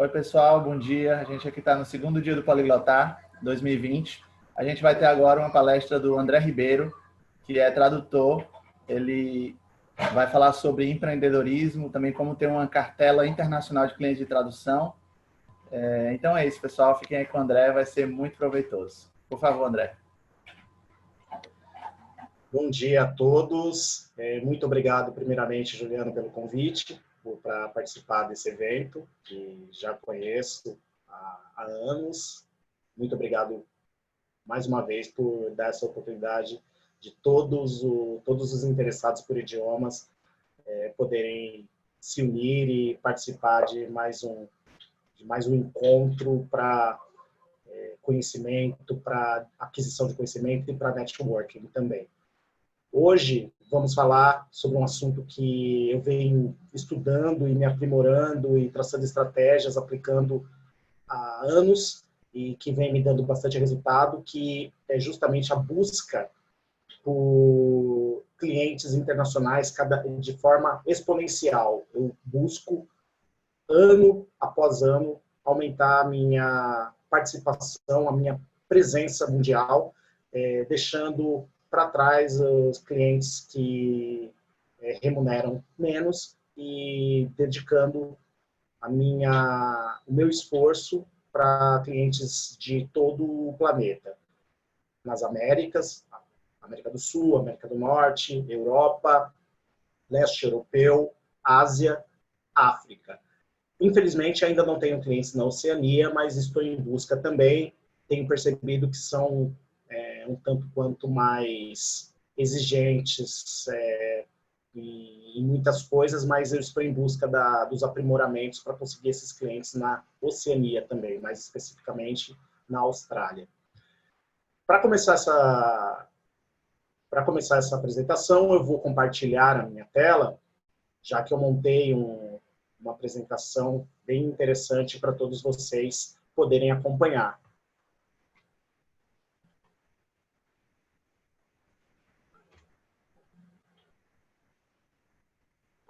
Oi, pessoal, bom dia. A gente aqui está no segundo dia do Poliglotar 2020. A gente vai ter agora uma palestra do André Ribeiro, que é tradutor. Ele vai falar sobre empreendedorismo, também como ter uma cartela internacional de clientes de tradução. Então é isso, pessoal. Fiquem aí com o André, vai ser muito proveitoso. Por favor, André. Bom dia a todos. Muito obrigado, primeiramente, Juliano, pelo convite para participar desse evento, que já conheço há anos. Muito obrigado, mais uma vez, por dar essa oportunidade de todos os interessados por idiomas poderem se unir e participar de mais um encontro para conhecimento, para aquisição de conhecimento e para networking também. Hoje vamos falar sobre um assunto que eu venho estudando e me aprimorando e traçando estratégias, aplicando há anos e que vem me dando bastante resultado, que é justamente a busca por clientes internacionais de forma exponencial. Eu busco, ano após ano, aumentar a minha participação, a minha presença mundial, deixando para trás os clientes que remuneram menos e dedicando o meu esforço para clientes de todo o planeta. Nas Américas, América do Sul, América do Norte, Europa, leste europeu, Ásia, África. Infelizmente, ainda não tenho clientes na Oceania, mas estou em busca também. Tenho percebido que são um tanto quanto mais exigentes em muitas coisas, mas eu estou em busca dos aprimoramentos para conseguir esses clientes na Oceania também, mais especificamente na Austrália. Para começar essa apresentação, eu vou compartilhar a minha tela, já que eu montei uma apresentação bem interessante para todos vocês poderem acompanhar.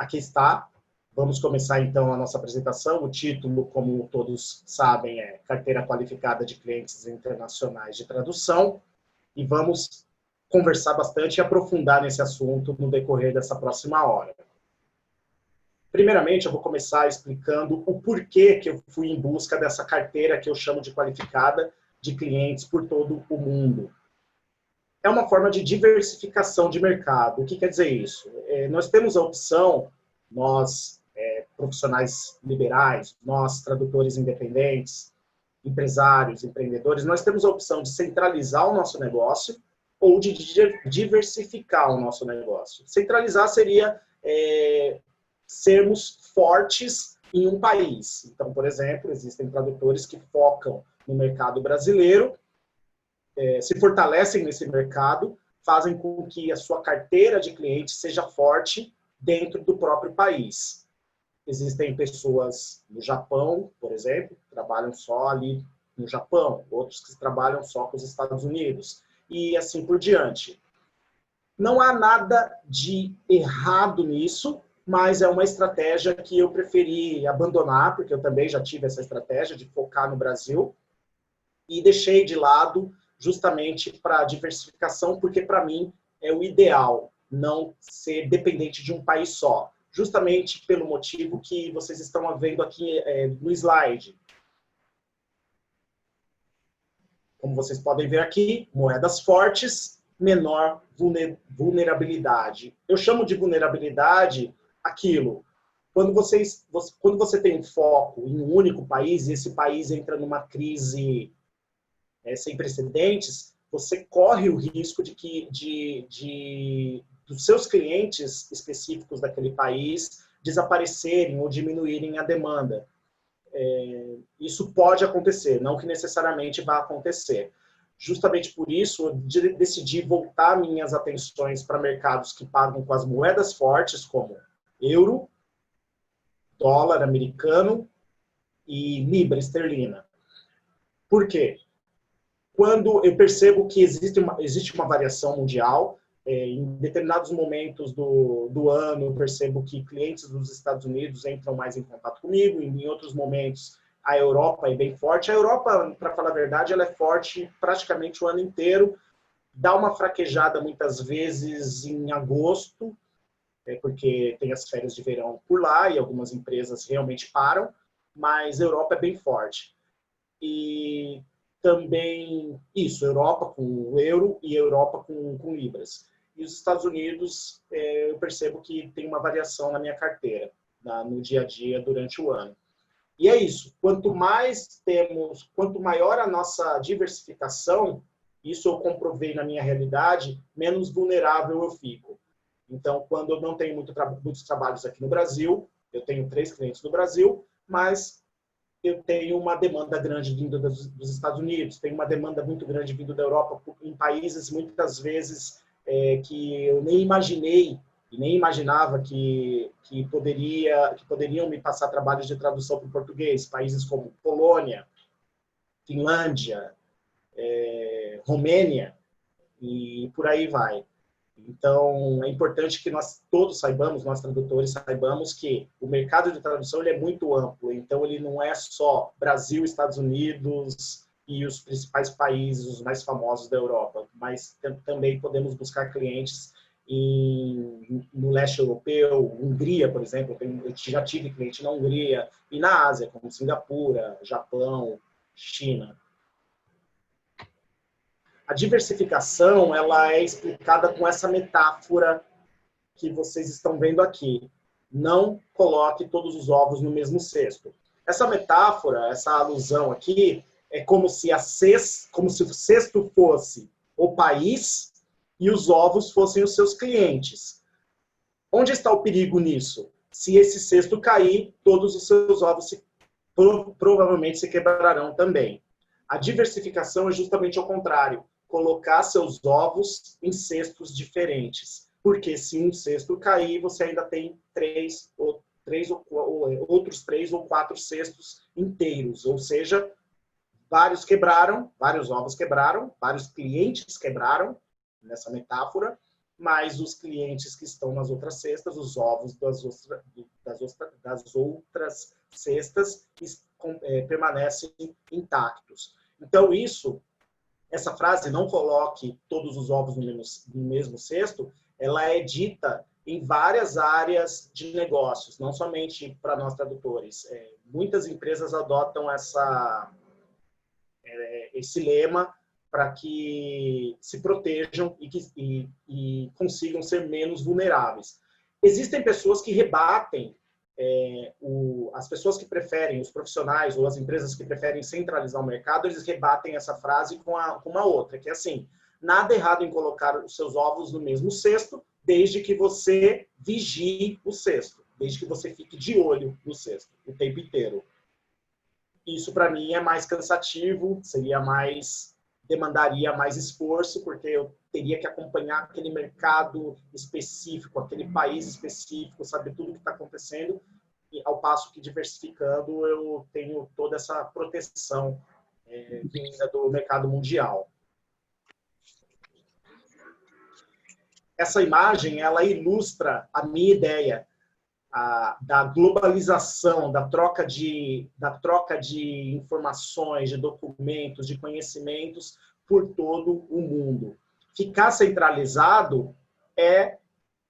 Aqui está. Vamos começar, então, a nossa apresentação. O título, como todos sabem, é Carteira Qualificada de Clientes Internacionais de Tradução. E vamos conversar bastante e aprofundar nesse assunto no decorrer dessa próxima hora. Primeiramente, eu vou começar explicando o porquê que eu fui em busca dessa carteira que eu chamo de qualificada de clientes por todo o mundo. É uma forma de diversificação de mercado. O que quer dizer isso? Nós temos a opção, nós, profissionais liberais, nós, tradutores independentes, empresários, empreendedores, nós temos a opção de centralizar o nosso negócio ou de diversificar o nosso negócio. Centralizar seria sermos fortes em um país. Então, por exemplo, existem tradutores que focam no mercado brasileiro, se fortalecem nesse mercado, fazem com que a sua carteira de clientes seja forte dentro do próprio país. Existem pessoas no Japão, por exemplo, que trabalham só ali no Japão, outros que trabalham só com os Estados Unidos, e assim por diante. Não há nada de errado nisso, mas é uma estratégia que eu preferi abandonar, porque eu também já tive essa estratégia de focar no Brasil, e deixei de lado justamente para a diversificação, porque para mim é o ideal não ser dependente de um país só. Justamente pelo motivo que vocês estão vendo aqui no slide. Como vocês podem ver aqui, moedas fortes, menor vulnerabilidade. Eu chamo de vulnerabilidade aquilo. Quando você tem um foco em um único país, e esse país entra numa crise sem precedentes, você corre o risco dos seus clientes específicos daquele país desaparecerem ou diminuírem a demanda. Isso pode acontecer, não que necessariamente vá acontecer. Justamente por isso, eu decidi voltar minhas atenções para mercados que pagam com as moedas fortes, como euro, dólar americano e libra esterlina. Por quê? Quando eu percebo que existe uma variação mundial, em determinados momentos do ano, eu percebo que clientes dos Estados Unidos entram mais em contato comigo, em outros momentos A Europa é bem forte. A Europa, para falar a verdade, ela é forte praticamente o ano inteiro. Dá uma fraquejada muitas vezes em agosto, porque tem as férias de verão por lá e algumas empresas realmente param, mas a Europa é bem forte. E também isso, Europa com o euro e Europa com libras. E os Estados Unidos, eu percebo que tem uma variação na minha carteira, no dia a dia, durante o ano. E é isso, quanto maior a nossa diversificação, isso eu comprovei na minha realidade, menos vulnerável eu fico. Então, quando eu não tenho muitos trabalhos aqui no Brasil, eu tenho 3 clientes no Brasil, mas eu tenho uma demanda grande vindo dos Estados Unidos, tenho uma demanda muito grande vindo da Europa, em países muitas vezes que eu nem imaginei e nem imaginava que poderiam me passar trabalhos de tradução para o português, países como Polônia, Finlândia, Romênia, e por aí vai. Então, é importante que nós todos saibamos, nós tradutores saibamos que o mercado de tradução ele é muito amplo. Então, ele não é só Brasil, Estados Unidos e os principais países, os mais famosos da Europa, mas também podemos buscar clientes no leste europeu, Hungria, por exemplo. Eu já tive cliente na Hungria e na Ásia, como Singapura, Japão, China. A diversificação, ela é explicada com essa metáfora que vocês estão vendo aqui. Não coloque todos os ovos no mesmo cesto. Essa metáfora, essa alusão aqui, é como se o cesto fosse o país e os ovos fossem os seus clientes. Onde está o perigo nisso? Se esse cesto cair, todos os seus ovos provavelmente se quebrarão também. A diversificação é justamente ao contrário. Colocar seus ovos em cestos diferentes. Porque se um cesto cair, você ainda tem outros 3 ou 4 cestos inteiros. Ou seja, vários ovos quebraram, vários clientes quebraram, nessa metáfora, mas os clientes que estão nas outras cestas, os ovos das outras cestas, permanecem intactos. Então, essa frase, não coloque todos os ovos no mesmo cesto, ela é dita em várias áreas de negócios, não somente para nós tradutores. Muitas empresas adotam esse lema para que se protejam e consigam ser menos vulneráveis. Existem pessoas que rebatem, as pessoas que preferem, os profissionais ou as empresas que preferem centralizar o mercado, eles rebatem essa frase com uma outra, que é assim: nada errado em colocar os seus ovos no mesmo cesto, desde que você vigie o cesto, desde que você fique de olho no cesto o tempo inteiro. Isso, para mim, é mais cansativo, demandaria mais esforço, porque eu teria que acompanhar aquele mercado específico, aquele país específico, saber tudo o que está acontecendo, e ao passo que diversificando eu tenho toda essa proteção vinda do mercado mundial. Essa imagem, ela ilustra a minha ideia da globalização, da troca de informações, de documentos, de conhecimentos por todo o mundo. Ficar centralizado é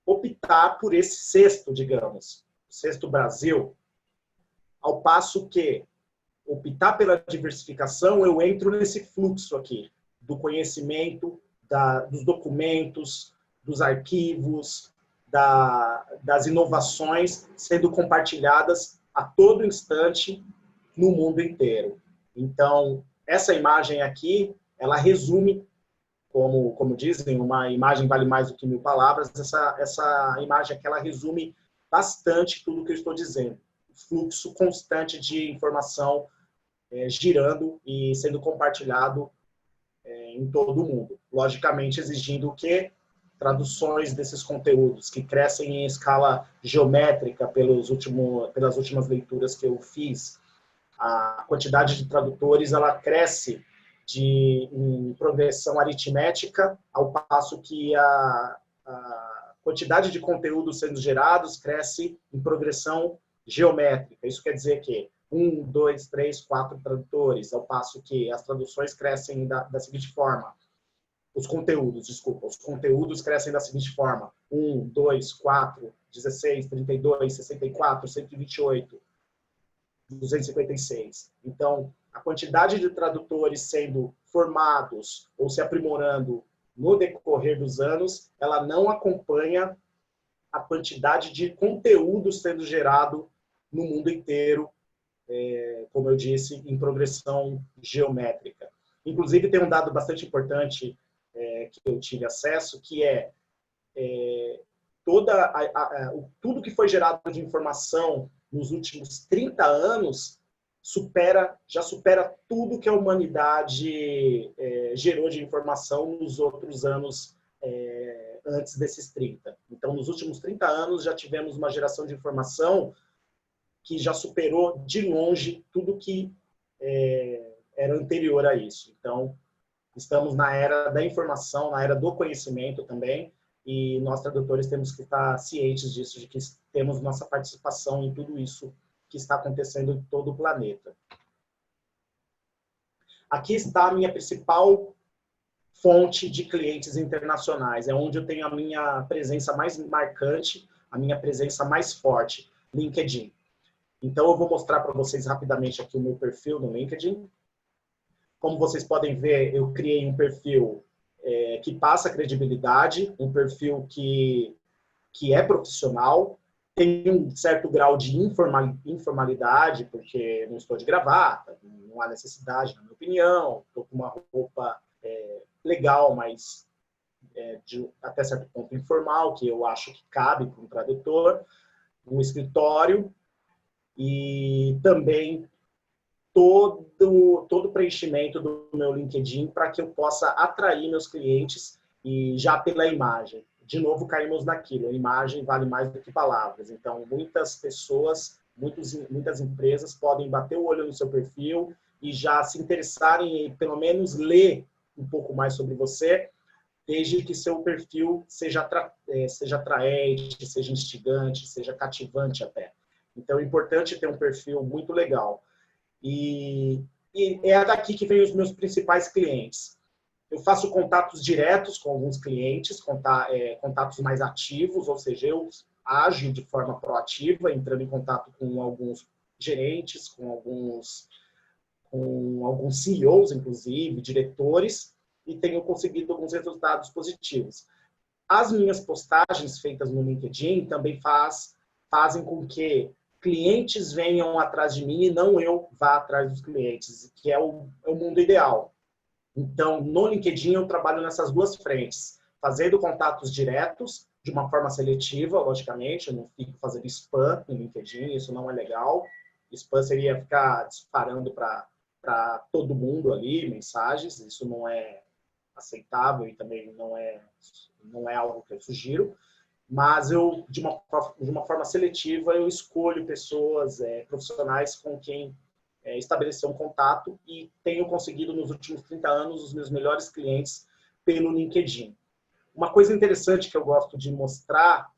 optar por esse cesto, digamos, cesto Brasil, ao passo que optar pela diversificação, eu entro nesse fluxo aqui, do conhecimento, dos documentos, dos arquivos, das inovações sendo compartilhadas a todo instante no mundo inteiro. Então, essa imagem aqui, ela resume, como dizem, uma imagem vale mais do que 1000 palavras, essa imagem aqui, ela resume bastante tudo que eu estou dizendo. O fluxo constante de informação girando e sendo compartilhado em todo o mundo. Logicamente, exigindo o quê? Traduções desses conteúdos que crescem em escala geométrica pelas últimas leituras que eu fiz. A quantidade de tradutores ela cresce em progressão aritmética, ao passo que a quantidade de conteúdos sendo gerados cresce em progressão geométrica. Isso quer dizer que 1, 2, 3, 4 tradutores, ao passo que as traduções crescem da seguinte forma. Os conteúdos crescem da seguinte forma: 1, 2, 4, 16, 32, 64, 128, 256. Então, a quantidade de tradutores sendo formados ou se aprimorando no decorrer dos anos, ela não acompanha a quantidade de conteúdo sendo gerado no mundo inteiro, como eu disse, em progressão geométrica. Inclusive, tem um dado bastante importante que eu tive acesso, que tudo que foi gerado de informação nos últimos 30 anos já supera tudo que a humanidade gerou de informação nos outros anos antes desses 30. Então, nos últimos 30 anos, já tivemos uma geração de informação que já superou de longe tudo que era anterior a isso. Então, estamos na era da informação, na era do conhecimento também, e nós, tradutores, temos que estar cientes disso, de que temos nossa participação em tudo isso que está acontecendo em todo o planeta. Aqui está a minha principal fonte de clientes internacionais, é onde eu tenho a minha presença mais marcante, a minha presença mais forte, LinkedIn. Então, eu vou mostrar para vocês rapidamente aqui o meu perfil no LinkedIn. Como vocês podem ver, eu criei um perfil que passa credibilidade, um perfil que é profissional, tem um certo grau de informalidade, porque não estou de gravata, não há necessidade, na minha opinião, estou com uma roupa legal, mas até certo ponto informal, que eu acho que cabe para um tradutor, um escritório, e também todo o preenchimento do meu LinkedIn para que eu possa atrair meus clientes e já pela imagem. De novo, caímos naquilo, a imagem vale mais do que palavras. Então, muitas pessoas, muitas empresas podem bater o olho no seu perfil e já se interessarem em, pelo menos, ler um pouco mais sobre você, desde que seu perfil seja atraente, seja instigante, seja cativante até. Então, é importante ter um perfil muito legal. E é daqui que vem os meus principais clientes. Eu faço contatos diretos com alguns clientes, contatos mais ativos, ou seja, eu ajo de forma proativa, entrando em contato com alguns gerentes, com alguns CEOs, inclusive, diretores, e tenho conseguido alguns resultados positivos. As minhas postagens feitas no LinkedIn também fazem com que clientes venham atrás de mim e não eu vá atrás dos clientes, que é o mundo ideal. Então, no LinkedIn, eu trabalho nessas duas frentes, fazendo contatos diretos, de uma forma seletiva, logicamente, eu não fico fazendo spam no LinkedIn, isso não é legal. Spam seria ficar disparando para todo mundo ali, mensagens, isso não é aceitável e também não é algo que eu sugiro. Mas eu, de uma forma seletiva, eu escolho pessoas, profissionais com quem estabelecer um contato e tenho conseguido nos últimos 30 anos os meus melhores clientes pelo LinkedIn. Uma coisa interessante que eu gosto de mostrar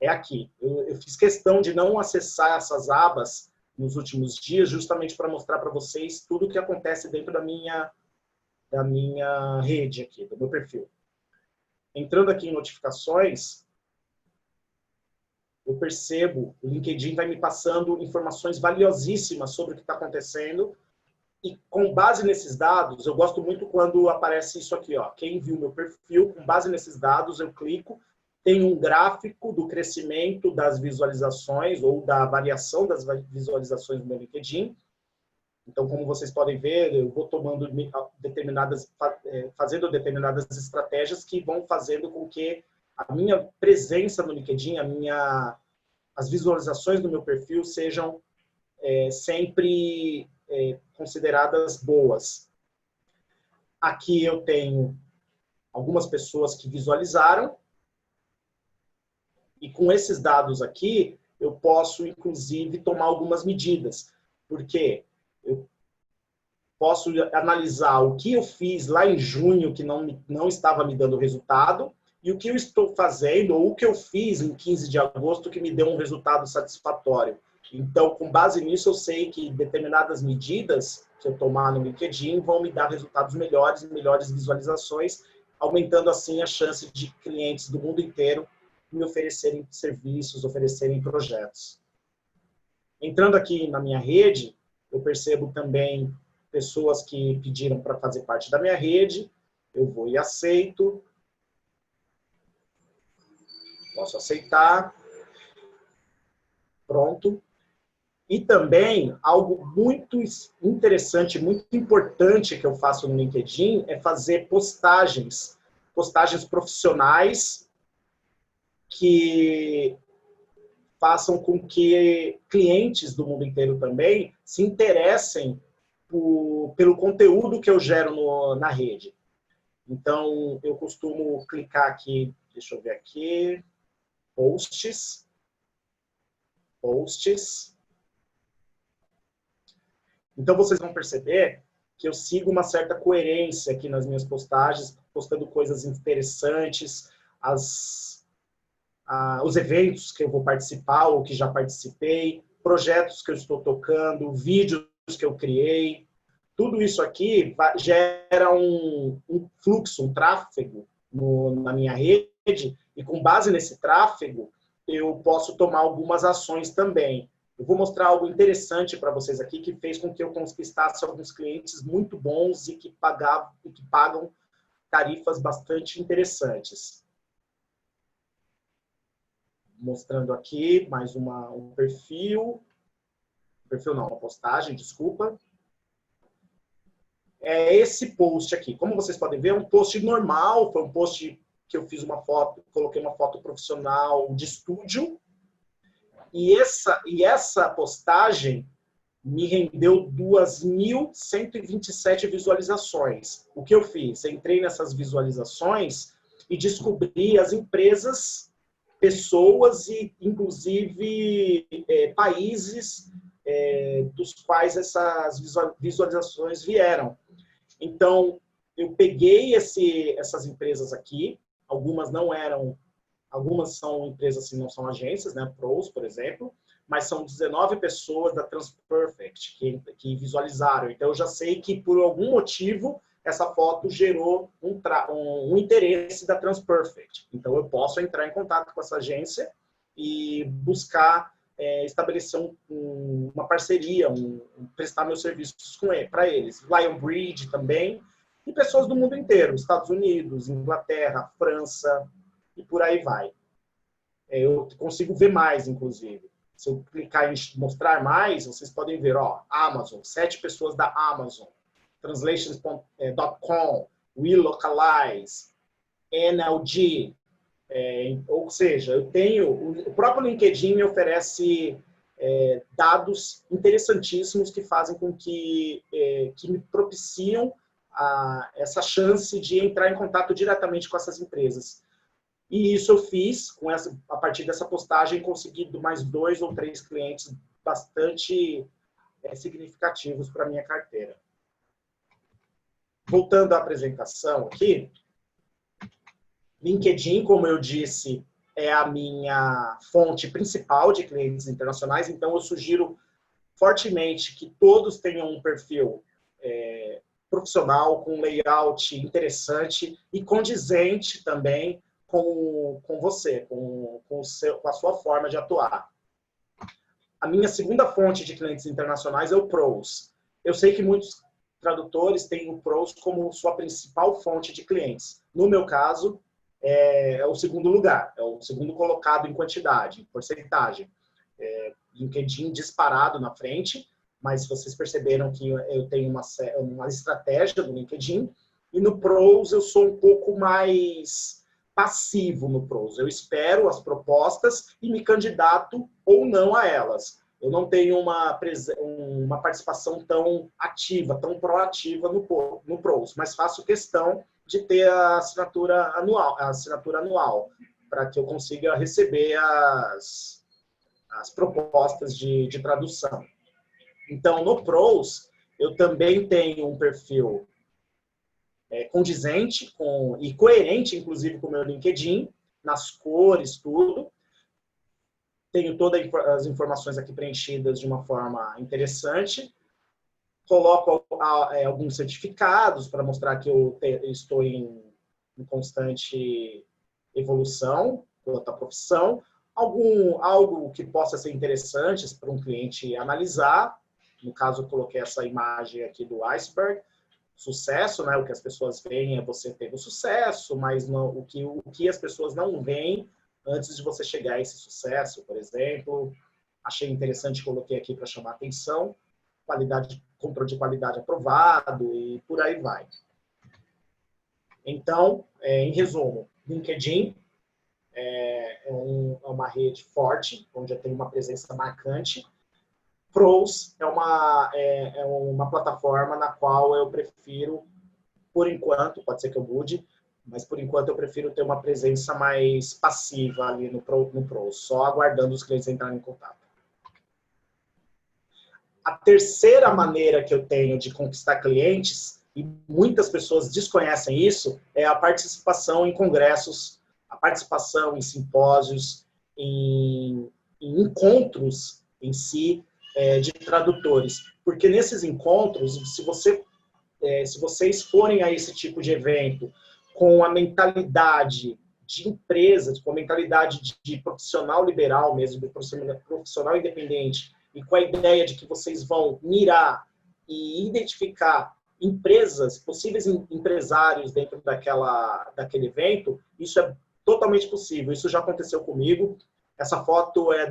é aqui. Eu fiz questão de não acessar essas abas nos últimos dias, justamente para mostrar para vocês tudo o que acontece dentro da minha rede aqui, do meu perfil. Entrando aqui em notificações, eu percebo, o LinkedIn vai me passando informações valiosíssimas sobre o que está acontecendo e com base nesses dados, eu gosto muito quando aparece isso aqui, ó, quem viu meu perfil, com base nesses dados eu clico, tem um gráfico do crescimento das visualizações ou da variação das visualizações do meu LinkedIn. Então, como vocês podem ver, eu vou fazendo determinadas estratégias que vão fazendo com que a minha presença no LinkedIn, as visualizações do meu perfil sejam sempre consideradas boas. Aqui eu tenho algumas pessoas que visualizaram e com esses dados aqui eu posso, inclusive, tomar algumas medidas, porque eu posso analisar o que eu fiz lá em junho que não estava me dando resultado e o que eu estou fazendo, ou o que eu fiz em 15 de agosto que me deu um resultado satisfatório. Então, com base nisso, eu sei que determinadas medidas que eu tomar no LinkedIn vão me dar resultados melhores, melhores visualizações, aumentando assim a chance de clientes do mundo inteiro me oferecerem serviços, oferecerem projetos. Entrando aqui na minha rede, eu percebo também pessoas que pediram para fazer parte da minha rede, eu vou e aceito. Posso aceitar. Pronto. E também, algo muito interessante, muito importante que eu faço no LinkedIn é fazer postagens profissionais que façam com que clientes do mundo inteiro também se interessem pelo conteúdo que eu gero na rede. Então, eu costumo clicar aqui, deixa eu ver aqui, posts. Então, vocês vão perceber que eu sigo uma certa coerência aqui nas minhas postagens, postando coisas interessantes, os eventos que eu vou participar ou que já participei, projetos que eu estou tocando, vídeos que eu criei. Tudo isso aqui gera um fluxo, um tráfego na minha rede, e com base nesse tráfego, eu posso tomar algumas ações também. Eu vou mostrar algo interessante para vocês aqui, que fez com que eu conquistasse alguns clientes muito bons e que pagam tarifas bastante interessantes. Mostrando aqui mais um perfil. Perfil não, uma postagem, desculpa. É esse post aqui. Como vocês podem ver, é um post normal, foi um post que eu fiz uma foto, coloquei uma foto profissional de estúdio. E essa postagem me rendeu 2.127 visualizações. O que eu fiz? Entrei nessas visualizações e descobri as empresas, pessoas e, inclusive, países dos quais essas visualizações vieram. Então, eu peguei essas empresas aqui, algumas são empresas assim, não são agências, né? Pros, por exemplo, mas são 19 pessoas da Transperfect que visualizaram. Então, eu já sei que, por algum motivo, essa foto gerou um interesse da Transperfect. Então, eu posso entrar em contato com essa agência e buscar estabelecer uma parceria, prestar meus serviços para eles. Lionbridge também, e pessoas do mundo inteiro, Estados Unidos, Inglaterra, França, e por aí vai. Eu consigo ver mais, inclusive. Se eu clicar em mostrar mais, vocês podem ver, ó, Amazon, 7 pessoas da Amazon, translations.com, WeLocalize, NLG, ou seja, o próprio LinkedIn me oferece dados interessantíssimos que fazem com que me propiciam essa chance de entrar em contato diretamente com essas empresas. E isso eu fiz, a partir dessa postagem, consegui mais 2 ou 3 clientes bastante significativos para a minha carteira. Voltando à apresentação aqui, LinkedIn, como eu disse, é a minha fonte principal de clientes internacionais, então eu sugiro fortemente que todos tenham um perfil profissional, com layout interessante e condizente também com você, com a sua forma de atuar. A minha segunda fonte de clientes internacionais é o Pros. Eu sei que muitos tradutores têm o Pros como sua principal fonte de clientes. No meu caso, é o segundo lugar, é o segundo colocado em quantidade, em porcentagem. LinkedIn disparado na frente, mas vocês perceberam que eu tenho uma estratégia no LinkedIn, e no Pros eu sou um pouco mais passivo no Pros. Eu espero as propostas e me candidato ou não a elas. Eu não tenho uma participação tão ativa, tão proativa no Pros, mas faço questão de ter a assinatura anual, para que eu consiga receber as propostas de tradução. Então, no Pros, eu também tenho um perfil condizente e coerente, inclusive, com o meu LinkedIn, nas cores, tudo. tenho todas as informações aqui preenchidas de uma forma interessante, coloco alguns certificados para mostrar que eu estou em constante evolução quanto à profissão, algo que possa ser interessante para um cliente analisar. No caso, eu coloquei essa imagem aqui do iceberg, sucesso, né? O que as pessoas veem é você tendo sucesso, mas não, o que as pessoas não veem antes de você chegar a esse sucesso, por exemplo. Achei interessante, coloquei aqui para chamar atenção, controle de qualidade aprovado e por aí vai. Então, em resumo, LinkedIn é uma rede forte, onde eu tenho uma presença marcante. Pros é uma plataforma na qual eu prefiro, por enquanto, pode ser que eu mude, mas por enquanto eu prefiro ter uma presença mais passiva ali no Pros, só aguardando os clientes entrarem em contato. A terceira maneira que eu tenho de conquistar clientes, e muitas pessoas desconhecem isso, é a participação em congressos, a participação em simpósios, em encontros em si, de tradutores. Porque nesses encontros, se vocês forem a esse tipo de evento com a mentalidade de empresa, com a mentalidade de profissional liberal mesmo, de profissional independente, e com a ideia de que vocês vão mirar e identificar empresas, possíveis empresários dentro daquele evento, isso é totalmente possível. Isso já aconteceu comigo. Essa foto é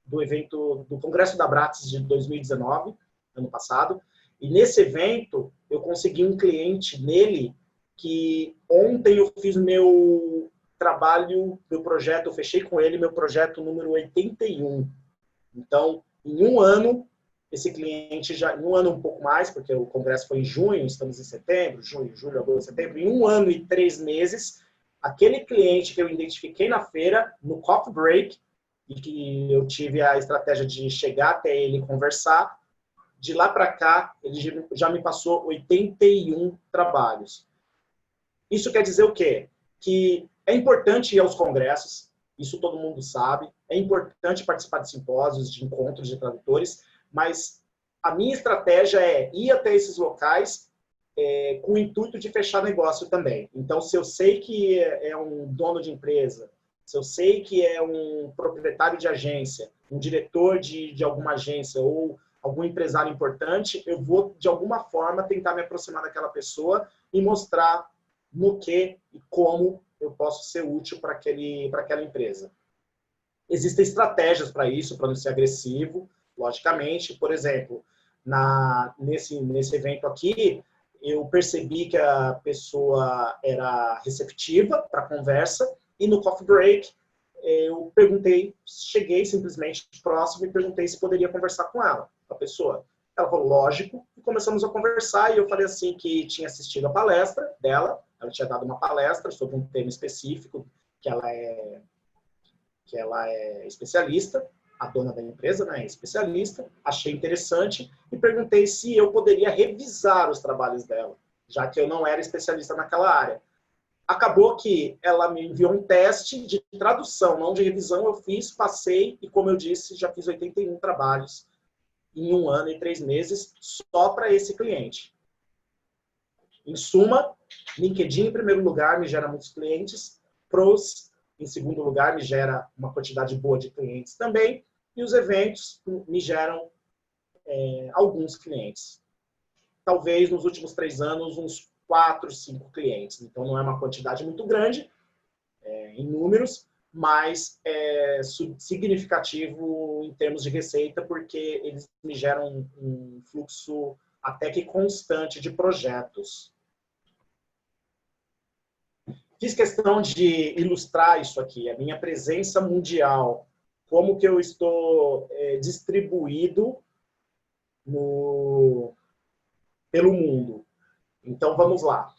do evento do Congresso da Abraxas de 2019, ano passado. E nesse evento, eu consegui um cliente nele que ontem eu fiz meu trabalho, meu projeto, eu fechei com ele meu projeto número 81. Então, em um ano, esse cliente já, em um ano um pouco mais, porque o congresso foi em junho, estamos em setembro, junho, julho, agosto, setembro, em 1 ano e 3 meses, aquele cliente que eu identifiquei na feira, no coffee break, e que eu tive a estratégia de chegar até ele e conversar, de lá para cá, ele já me passou 81 trabalhos. Isso quer dizer o quê? Que é importante ir aos congressos, isso todo mundo sabe, é importante participar de simpósios, de encontros de tradutores, mas a minha estratégia é ir até esses locais com o intuito de fechar negócio também. Então, se eu sei que é um dono de empresa, se eu sei que é um proprietário de agência, um diretor de alguma agência ou algum empresário importante, eu vou, de alguma forma, tentar me aproximar daquela pessoa e mostrar no que e como eu posso ser útil para aquela empresa. Existem estratégias para isso, para não ser agressivo, logicamente. Por exemplo, nesse evento aqui, eu percebi que a pessoa era receptiva para a conversa, e no coffee break, eu perguntei, cheguei simplesmente próximo e perguntei se poderia conversar com ela, a pessoa. Ela falou, lógico, e começamos a conversar, e eu falei assim que tinha assistido a palestra dela, ela tinha dado uma palestra sobre um tema específico, que ela é especialista, a dona da empresa, né, é especialista, achei interessante, e perguntei se eu poderia revisar os trabalhos dela, já que eu não era especialista naquela área. Acabou que ela me enviou um teste de tradução, não de revisão, eu fiz, passei, e como eu disse, já fiz 81 trabalhos em 1 ano e 3 meses, só para esse cliente. Em suma, LinkedIn, em primeiro lugar, me gera muitos clientes, Pros, em segundo lugar, me gera uma quantidade boa de clientes também, e os eventos me geram alguns clientes. Talvez nos últimos 3 anos, uns 4, 5 clientes. Então, não é uma quantidade muito grande em números, mas é significativo em termos de receita, porque eles me geram um fluxo até que constante de projetos. Fiz questão de ilustrar isso aqui, a minha presença mundial, como que eu estou distribuído pelo mundo. Então, vamos lá.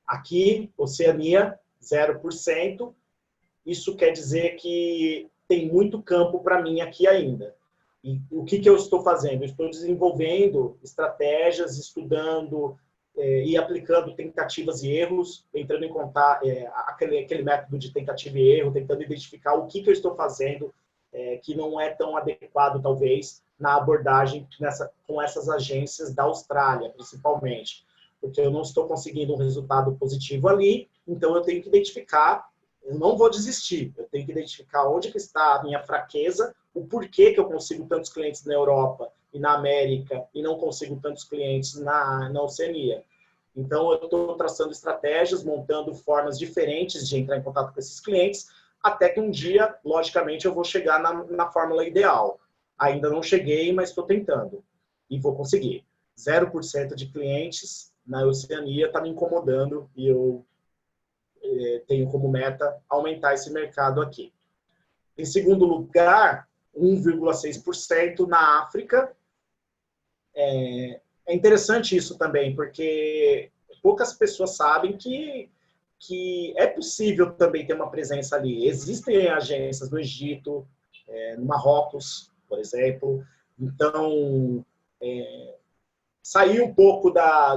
Aqui, Oceania, 0%. Isso quer dizer que tem muito campo para mim aqui ainda. E o que eu estou fazendo? Eu estou desenvolvendo estratégias, estudando ir aplicando tentativas e erros, entrando em contato, aquele método de tentativa e erro, tentando identificar o que eu estou fazendo que não é tão adequado, talvez, na abordagem com essas agências da Austrália, principalmente. Porque eu não estou conseguindo um resultado positivo ali, então eu tenho que identificar, eu não vou desistir, eu tenho que identificar onde que está a minha fraqueza, o porquê que eu consigo tantos clientes na Europa e na América e não consigo tantos clientes na Oceania. Então, eu estou traçando estratégias, montando formas diferentes de entrar em contato com esses clientes, até que um dia, logicamente, eu vou chegar na fórmula ideal. Ainda não cheguei, mas estou tentando. E vou conseguir. 0% de clientes na Oceania está me incomodando e eu tenho como meta aumentar esse mercado aqui. Em segundo lugar, 1,6% na África. É interessante isso também, porque poucas pessoas sabem que é possível também ter uma presença ali. Existem agências no Egito, no Marrocos, por exemplo. Então, sair um pouco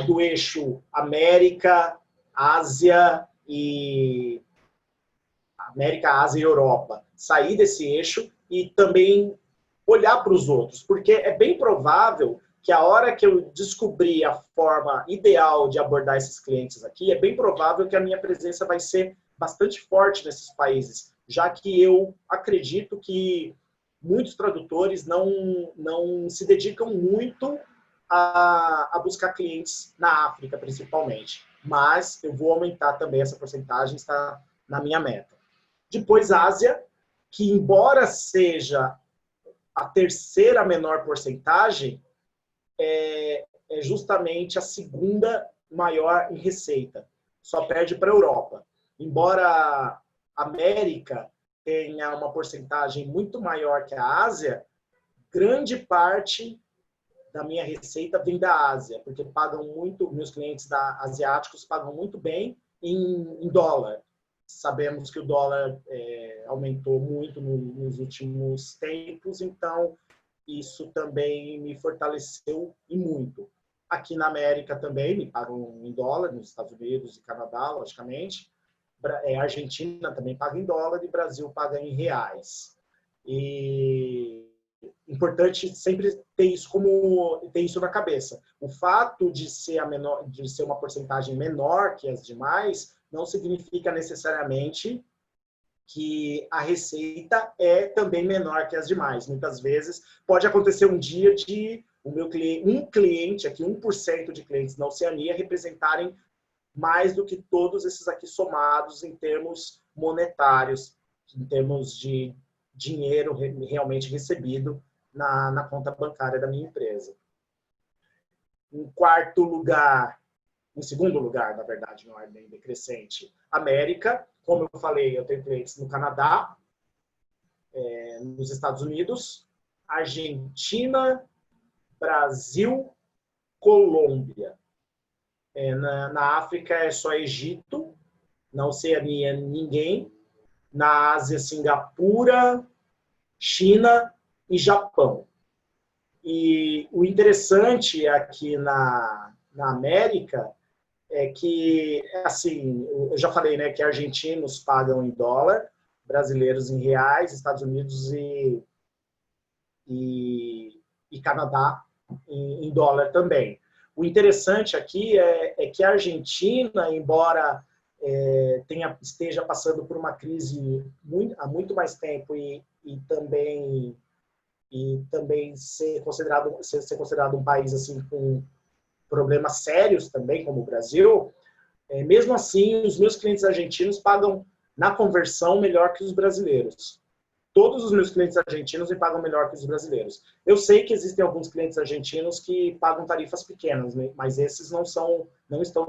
do eixo América, Ásia e Europa. Sair desse eixo e também olhar para os outros, porque é bem provável que a hora que eu descobrir a forma ideal de abordar esses clientes aqui, é bem provável que a minha presença vai ser bastante forte nesses países, já que eu acredito que muitos tradutores não se dedicam muito a buscar clientes na África, principalmente. Mas eu vou aumentar também essa porcentagem, está na minha meta. Depois, Ásia, que embora seja a terceira menor porcentagem, é justamente a segunda maior em receita. Só perde para a Europa. Embora a América tenha uma porcentagem muito maior que a Ásia, grande parte da minha receita vem da Ásia, porque pagam muito, meus clientes asiáticos pagam muito bem em dólar. Sabemos que o dólar aumentou muito nos últimos tempos, então isso também me fortaleceu e muito. Aqui na América também me pagam em dólar, nos Estados Unidos e Canadá, logicamente. Argentina também paga em dólar e Brasil paga em reais. E importante sempre ter isso na cabeça. O fato de ser uma porcentagem menor que as demais não significa necessariamente que a receita é também menor que as demais. Muitas vezes pode acontecer um dia de um cliente aqui, 1% de clientes na Oceania representarem mais do que todos esses aqui somados em termos monetários, em termos de dinheiro realmente recebido na conta bancária da minha empresa. Em segundo lugar, na verdade, em ordem decrescente, América. Como eu falei, eu tenho clientes no Canadá, nos Estados Unidos, Argentina, Brasil, Colômbia. Na África é só Egito, na Oceania ninguém, na Ásia, Singapura, China e Japão. E o interessante aqui na América é que, assim, eu já falei, né, que argentinos pagam em dólar, brasileiros em reais, Estados Unidos e Canadá em dólar também. O interessante aqui é que a Argentina, embora esteja passando por uma crise há muito mais tempo e também ser considerado um país assim com problemas sérios também, como o Brasil, mesmo assim, os meus clientes argentinos pagam na conversão melhor que os brasileiros. Todos os meus clientes argentinos me pagam melhor que os brasileiros. Eu sei que existem alguns clientes argentinos que pagam tarifas pequenas, mas esses não estão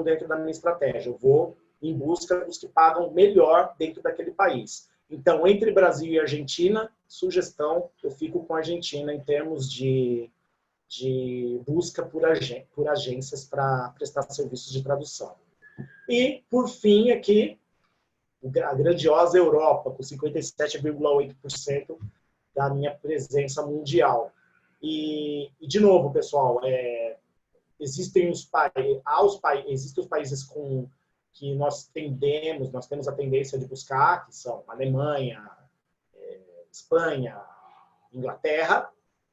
dentro da minha estratégia. Eu vou em busca dos que pagam melhor dentro daquele país. Então, entre Brasil e Argentina, sugestão, eu fico com a Argentina em termos de busca por agências para prestar serviços de tradução. E, por fim, aqui, a grandiosa Europa, com 57,8% da minha presença mundial. E, de novo, pessoal, existem os países que nós temos a tendência de buscar, que são Alemanha, Espanha, Inglaterra.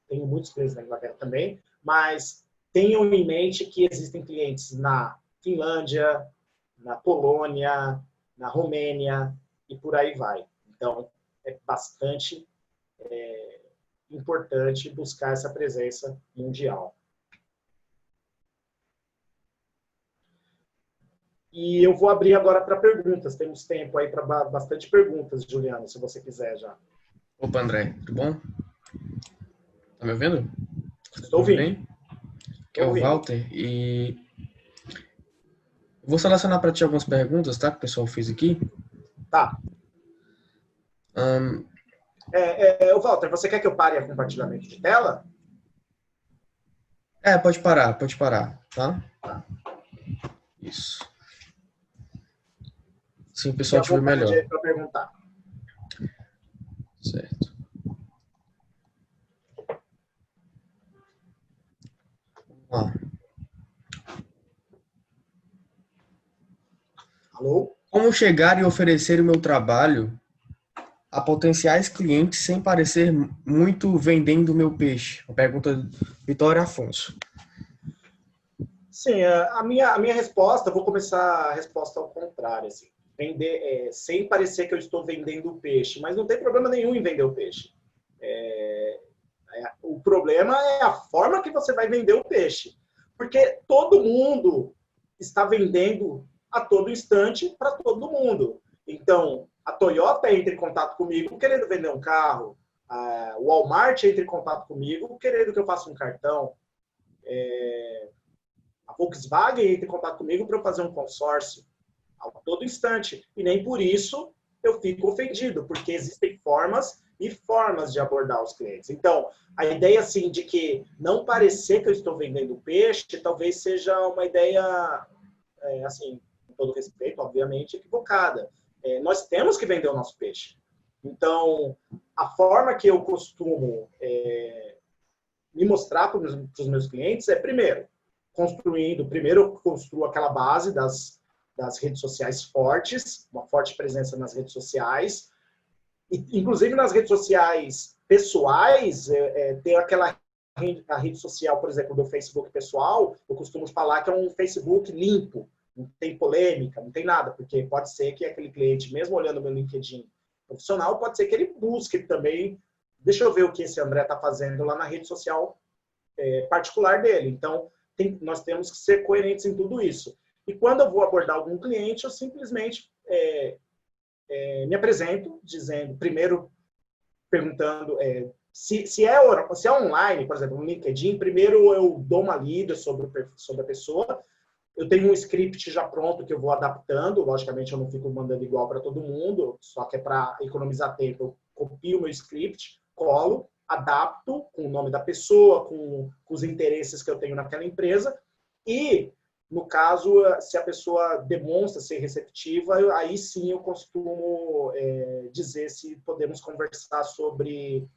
Tenho muitos clientes na Inglaterra também, mas tenham em mente que existem clientes na Finlândia, na Polônia, na Romênia e por aí vai. Então, é bastante importante buscar essa presença mundial. E eu vou abrir agora para perguntas. Temos tempo aí para bastante perguntas, Juliano, se você quiser já. Opa, André, tudo bom? Tá me ouvindo? Estou ouvindo. Bem? Aqui é o Walter e vou selecionar para ti algumas perguntas, tá? Que o pessoal fez aqui. Tá. Walter, você quer que eu pare a compartilhamento de tela? Pode parar, tá? Tá. Isso. Sim, o pessoal te vê melhor. Para perguntar. Certo. Vamos lá. Alô? Como chegar e oferecer o meu trabalho a potenciais clientes sem parecer muito vendendo o meu peixe? A pergunta do Vitória Afonso. Sim, a minha resposta, vou começar a resposta ao contrário, assim. Vender, sem parecer que eu estou vendendo o peixe, mas não tem problema nenhum em vender o peixe. O problema é a forma que você vai vender o peixe, porque todo mundo está vendendo a todo instante para todo mundo. Então, a Toyota entra em contato comigo querendo vender um carro, o Walmart entra em contato comigo querendo que eu faça um cartão, a Volkswagen entra em contato comigo para eu fazer um consórcio a todo instante. E nem por isso eu fico ofendido, porque existem formas e formas de abordar os clientes. Então, a ideia assim de que não parecer que eu estou vendendo peixe, talvez seja uma ideia, assim, com todo respeito, obviamente, equivocada. Nós temos que vender o nosso peixe. Então, a forma que eu costumo me mostrar para os meus clientes é, primeiro eu construo aquela base das redes sociais fortes, uma forte presença nas redes sociais, e, inclusive nas redes sociais pessoais, ter a rede social, por exemplo, do Facebook pessoal, eu costumo falar que é um Facebook limpo, não tem polêmica, não tem nada, porque pode ser que aquele cliente, mesmo olhando o meu LinkedIn profissional, pode ser que ele busque também, deixa eu ver o que esse André está fazendo lá na rede social particular dele. Então, nós temos que ser coerentes em tudo isso. E quando eu vou abordar algum cliente, eu simplesmente me apresento, primeiro perguntando se é online, por exemplo, no LinkedIn, primeiro eu dou uma lida sobre a pessoa. Eu tenho um script já pronto que eu vou adaptando, logicamente eu não fico mandando igual para todo mundo, só que é para economizar tempo. Eu copio o meu script, colo, adapto com o nome da pessoa, com os interesses que eu tenho naquela empresa e, no caso, se a pessoa demonstra ser receptiva, aí sim eu costumo dizer se podemos conversar sobre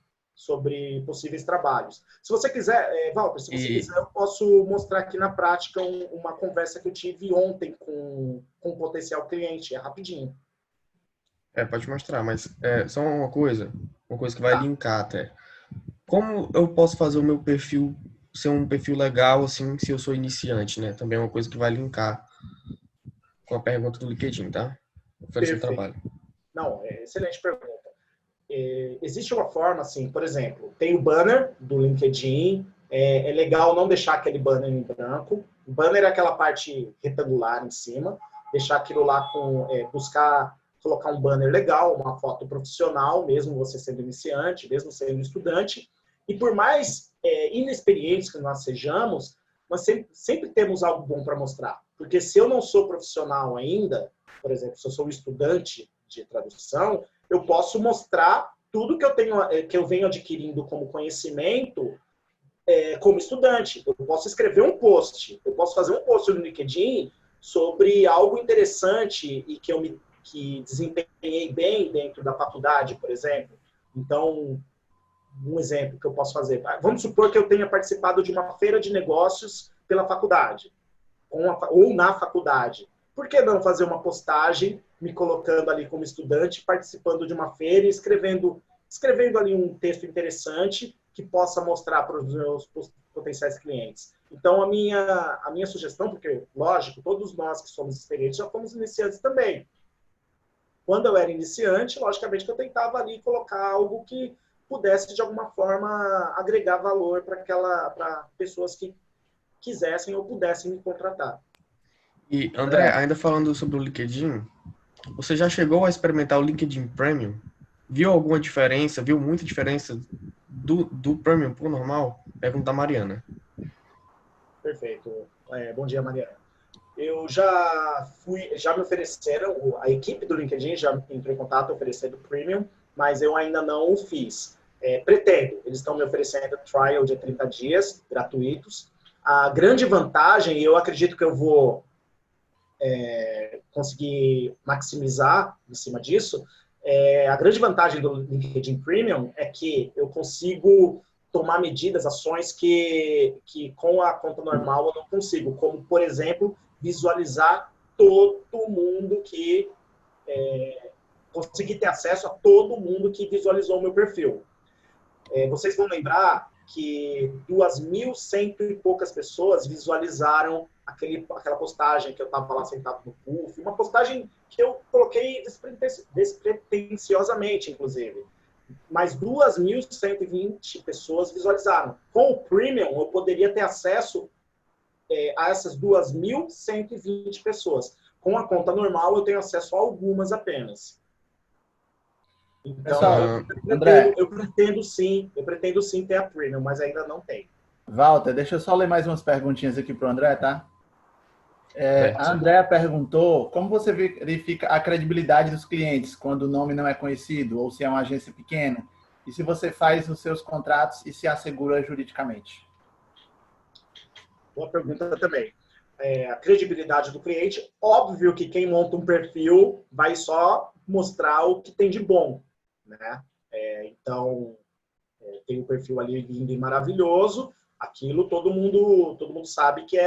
possíveis trabalhos. Se você quiser, Walter, se você quiser, eu posso mostrar aqui na prática uma conversa que eu tive ontem com um potencial cliente, rapidinho. Pode mostrar, mas só uma coisa que vai linkar até. Como eu posso fazer o meu perfil ser um perfil legal, assim, se eu sou iniciante, né? Também é uma coisa que vai linkar com a pergunta do LinkedIn, tá? Oferecer trabalho. Não, excelente pergunta. Existe uma forma, assim, por exemplo, tem o banner do LinkedIn, é legal não deixar aquele banner em branco. O banner é aquela parte retangular em cima, deixar aquilo lá buscar colocar um banner legal, uma foto profissional, mesmo você sendo iniciante, mesmo sendo estudante. E por mais inexperientes que nós sejamos, nós sempre temos algo bom para mostrar. Porque se eu não sou profissional ainda, por exemplo, se eu sou um estudante de tradução, eu posso mostrar tudo que eu venho adquirindo como conhecimento como estudante. Eu posso escrever um post, eu posso fazer um post no LinkedIn sobre algo interessante e que desempenhei bem dentro da faculdade, por exemplo. Então, um exemplo que eu posso fazer. Vamos supor que eu tenha participado de uma feira de negócios pela faculdade, ou na faculdade. Por que não fazer uma postagem me colocando ali como estudante, participando de uma feira e escrevendo ali um texto interessante que possa mostrar para os meus potenciais clientes? Então, a minha sugestão, porque, lógico, todos nós que somos experientes já fomos iniciantes também. Quando eu era iniciante, logicamente que eu tentava ali colocar algo que pudesse, de alguma forma, agregar valor para pessoas que quisessem ou pudessem me contratar. E, André, ainda falando sobre o LinkedIn, você já chegou a experimentar o LinkedIn Premium? Viu alguma diferença? Viu muita diferença do Premium pro normal? Pergunta da Mariana. Perfeito. Bom dia, Mariana. Eu já me ofereceram, a equipe do LinkedIn já entrou em contato oferecendo Premium, mas eu ainda não o fiz. Pretendo, eles estão me oferecendo trial de 30 dias, gratuitos. A grande vantagem, e eu acredito que eu vou conseguir maximizar em cima disso, a grande vantagem do LinkedIn Premium é que eu consigo tomar medidas, ações que com a conta normal eu não consigo, como, por exemplo, visualizar todo mundo que conseguir ter acesso a todo mundo que visualizou o meu perfil. Vocês vão lembrar que 2.100 e poucas pessoas visualizaram aquela postagem que eu estava lá sentado no puff, uma postagem que eu coloquei despretensiosamente, inclusive. Mas 2.120 pessoas visualizaram. Com o Premium, eu poderia ter acesso a essas 2.120 pessoas. Com a conta normal, eu tenho acesso a algumas apenas. Então, Pessoal, André, eu pretendo sim ter a Premium, mas ainda não tenho. Walter, deixa eu só ler mais umas perguntinhas aqui para o André, tá? A Certo. Andrea perguntou como você verifica a credibilidade dos clientes quando o nome não é conhecido ou se é uma agência pequena, e se você faz os seus contratos e se assegura juridicamente. Boa pergunta também. A credibilidade do cliente, óbvio que quem monta um perfil vai só mostrar o que tem de bom, né? Então, tem um perfil ali lindo e maravilhoso, aquilo todo mundo sabe que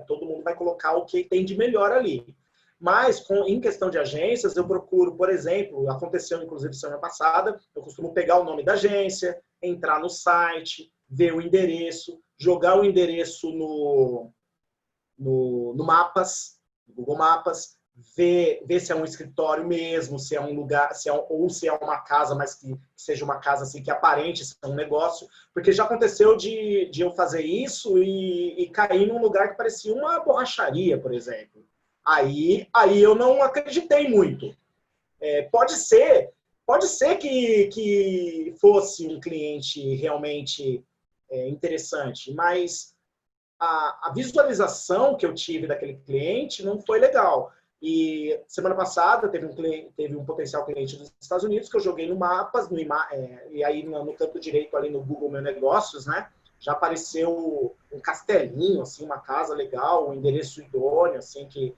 todo mundo vai colocar o que tem de melhor ali. Mas, em questão de agências, eu procuro, por exemplo, aconteceu inclusive semana passada, eu costumo pegar o nome da agência, entrar no site, ver o endereço, jogar o endereço no Mapas, no Google Mapas, ver se é um escritório mesmo, se é um lugar, ou se é uma casa, mas que seja uma casa assim que aparente ser um negócio, porque já aconteceu de eu fazer isso e cair num lugar que parecia uma borracharia, por exemplo. Aí eu não acreditei muito. Pode ser que fosse um cliente realmente interessante, mas a visualização que eu tive daquele cliente não foi legal. E semana passada teve um potencial cliente dos Estados Unidos que eu joguei no Mapas, e aí no canto direito ali no Google Meu Negócios, né? Já apareceu um castelinho, assim, uma casa legal, um endereço idôneo, assim, que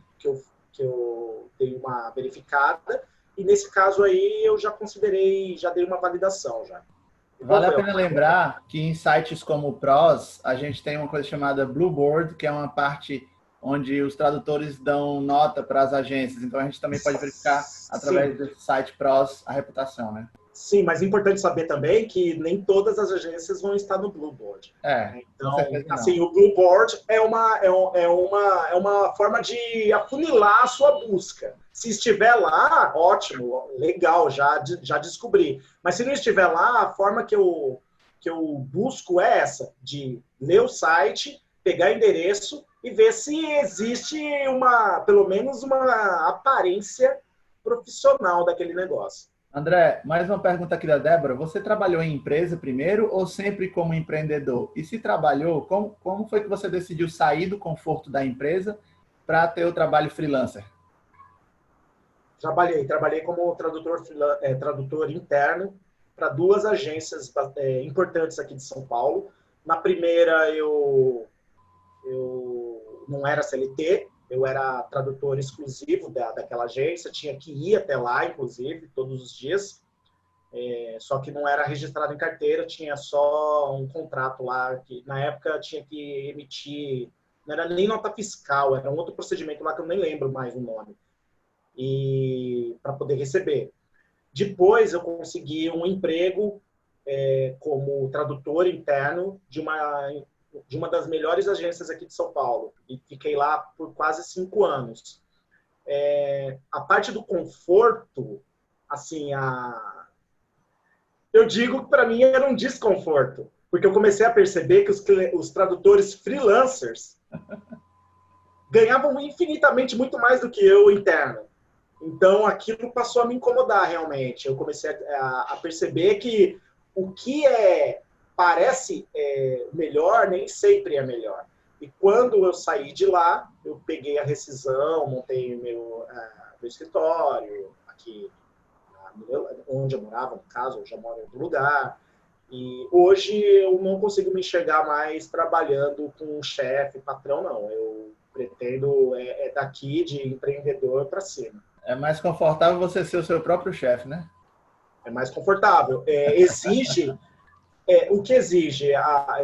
eu dei uma verificada. E nesse caso aí eu já dei uma validação já. Vale a pena lembrar que em sites como o PROS, a gente tem uma coisa chamada Blueboard, que é uma parte onde os tradutores dão nota para as agências. Então, a gente também pode verificar, através do site PROS, a reputação, né? Sim, mas é importante saber também que nem todas as agências vão estar no Blueboard. Então, assim, o Blueboard é uma forma de afunilar a sua busca. Se estiver lá, ótimo, legal, já descobri. Mas se não estiver lá, a forma que eu busco é essa, de ler o site, pegar endereço e ver se existe pelo menos uma aparência profissional daquele negócio. André, mais uma pergunta aqui da Débora. Você trabalhou em empresa primeiro ou sempre como empreendedor? E se trabalhou, como foi que você decidiu sair do conforto da empresa para ter o trabalho freelancer? Trabalhei como tradutor interno para 2 agências importantes aqui de São Paulo. Na primeira, eu não era CLT, eu era tradutor exclusivo daquela agência, tinha que ir até lá, inclusive, todos os dias, só que não era registrado em carteira, tinha só um contrato lá, que na época tinha que emitir não era nem nota fiscal, era um outro procedimento lá que eu nem lembro mais o nome, e para poder receber. Depois eu consegui um emprego como tradutor interno de uma das melhores agências aqui de São Paulo, e fiquei lá por quase 5 anos. A parte do conforto, assim, eu digo que para mim era um desconforto, porque eu comecei a perceber que os tradutores freelancers ganhavam infinitamente muito mais do que eu interno. Então, aquilo passou a me incomodar realmente. Eu comecei a perceber que o que parece melhor, nem sempre é melhor. E quando eu saí de lá, eu peguei a rescisão, montei meu escritório, aqui onde eu morava, no caso, eu já moro em outro lugar. E hoje eu não consigo me enxergar mais trabalhando com um chefe, patrão, não. Eu pretendo daqui de empreendedor para cima. É mais confortável você ser o seu próprio chefe, né? É mais confortável. O que exige?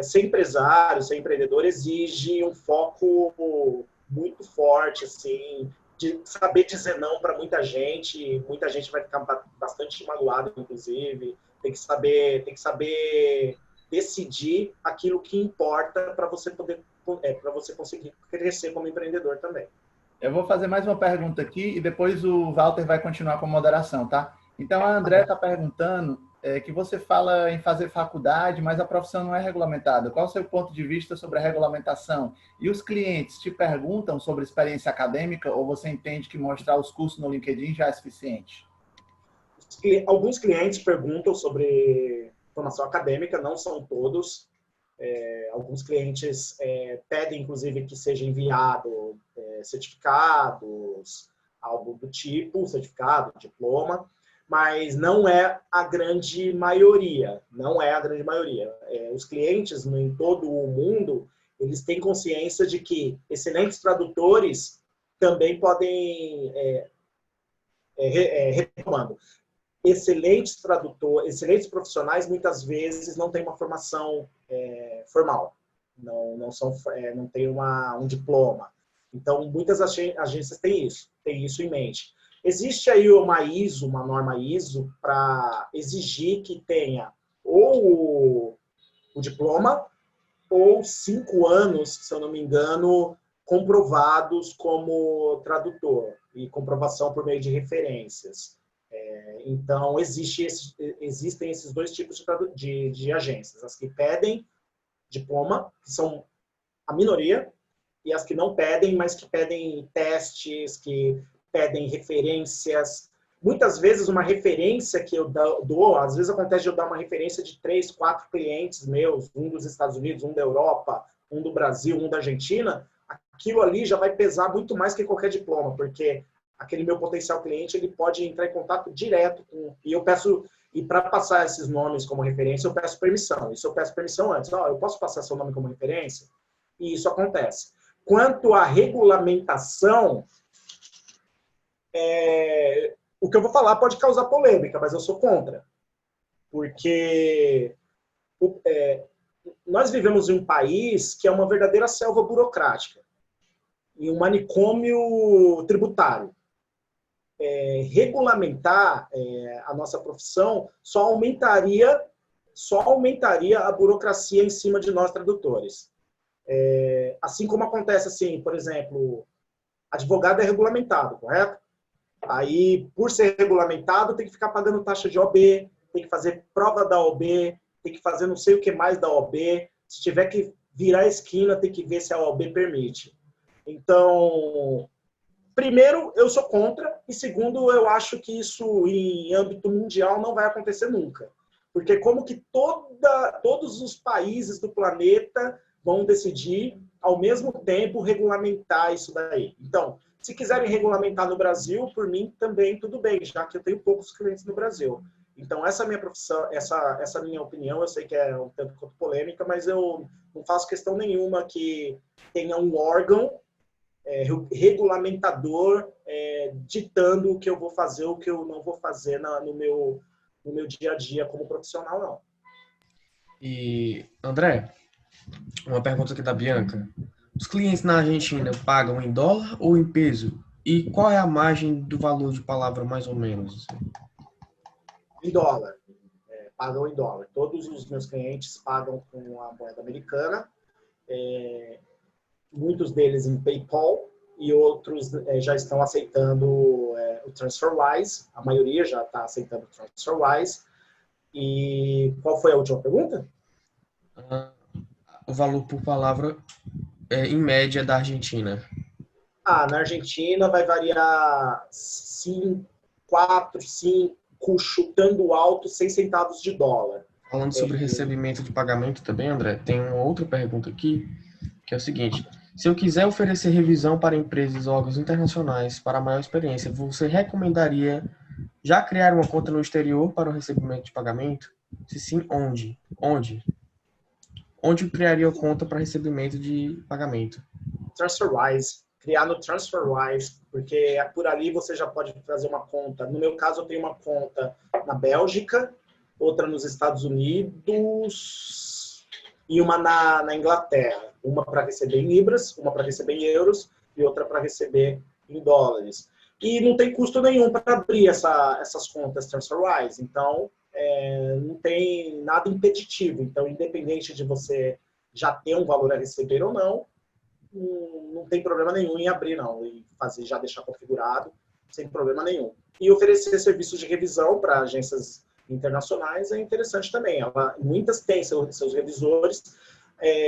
Ser empresário, ser empreendedor, exige um foco muito forte, assim, de saber dizer não para muita gente. Muita gente vai ficar bastante magoada, inclusive. Tem que saber decidir aquilo que importa para você poder, para você conseguir crescer como empreendedor também. Eu vou fazer mais uma pergunta aqui e depois o Walter vai continuar com a moderação, tá? Então, a André está perguntando que você fala em fazer faculdade, mas a profissão não é regulamentada. Qual o seu ponto de vista sobre a regulamentação? E os clientes te perguntam sobre experiência acadêmica ou você entende que mostrar os cursos no LinkedIn já é suficiente? Alguns clientes perguntam sobre formação acadêmica, não são todos. Alguns clientes pedem, inclusive, que seja enviado certificados, algo do tipo, certificado, diploma, mas não é a grande maioria. Não é a grande maioria. Os clientes em todo o mundo, eles têm consciência de que excelentes tradutores também podem, retomando, excelentes tradutores, excelentes profissionais, muitas vezes não têm uma formação formal, não tem um diploma. Então, muitas agências têm isso em mente. Existe aí uma norma ISO, para exigir que tenha ou o diploma ou 5 anos, se eu não me engano, comprovados como tradutor e comprovação por meio de referências. Então, existem esses dois tipos de agências. As que pedem diploma, que são a minoria, e as que não pedem, mas que pedem testes, que pedem referências. Muitas vezes, uma referência que eu dou, às vezes acontece de eu dar uma referência de 3, 4 clientes meus, um dos Estados Unidos, um da Europa, um do Brasil, um da Argentina, aquilo ali já vai pesar muito mais que qualquer diploma, porque aquele meu potencial cliente, ele pode entrar em contato direto com... E para passar esses nomes como referência, eu peço permissão. Isso eu peço permissão antes. Eu posso passar seu nome como referência? E isso acontece. Quanto à regulamentação, o que eu vou falar pode causar polêmica, mas eu sou contra. Porque nós vivemos em um país que é uma verdadeira selva burocrática e um manicômio tributário. Regulamentar a nossa profissão só aumentaria a burocracia em cima de nós tradutores. Assim como acontece, assim, por exemplo, advogado é regulamentado, correto? Aí, por ser regulamentado, tem que ficar pagando taxa de OB, tem que fazer prova da OB, tem que fazer não sei o que mais da OB. Se tiver que virar a esquina, tem que ver se a OB permite. Então, primeiro, eu sou contra, e segundo, eu acho que isso em âmbito mundial não vai acontecer nunca. Porque como que todos os países do planeta vão decidir, ao mesmo tempo, regulamentar isso daí. Então, se quiserem regulamentar no Brasil, por mim também tudo bem, já que eu tenho poucos clientes no Brasil. Então, essa minha profissão, essa minha opinião, eu sei que é um tanto quanto polêmica, mas eu não faço questão nenhuma que tenha um órgão regulamentador ditando o que eu vou fazer, o que eu não vou fazer no meu dia a dia como profissional, não. E, André, uma pergunta aqui da Bianca. Os clientes na Argentina pagam em dólar ou em peso? E qual é a margem do valor de palavra, mais ou menos? Em dólar. Pagam em dólar. Todos os meus clientes pagam com a moeda americana. Muitos deles em PayPal e outros já estão aceitando o TransferWise. A maioria já está aceitando o TransferWise. E qual foi a última pergunta? O valor por palavra em média da Argentina. Na Argentina vai variar 5, 4, 5, chutando alto, 6 centavos de dólar. Falando sobre recebimento de pagamento também, André, tem uma outra pergunta aqui, que é o seguinte: se eu quiser oferecer revisão para empresas ou órgãos internacionais para maior experiência, você recomendaria já criar uma conta no exterior para o recebimento de pagamento? Se sim, onde? Onde eu criaria a conta para recebimento de pagamento? TransferWise. Criar no TransferWise, porque por ali você já pode fazer uma conta. No meu caso, eu tenho uma conta na Bélgica, outra nos Estados Unidos e uma na Inglaterra. Uma para receber em libras, uma para receber em euros e outra para receber em dólares. E não tem custo nenhum para abrir essas contas TransferWise. Então, não tem nada impeditivo. Então, independente de você já ter um valor a receber ou não tem problema nenhum em abrir, não. E fazer, já deixar configurado, sem problema nenhum. E oferecer serviços de revisão para agências internacionais é interessante também. Muitas têm seus revisores.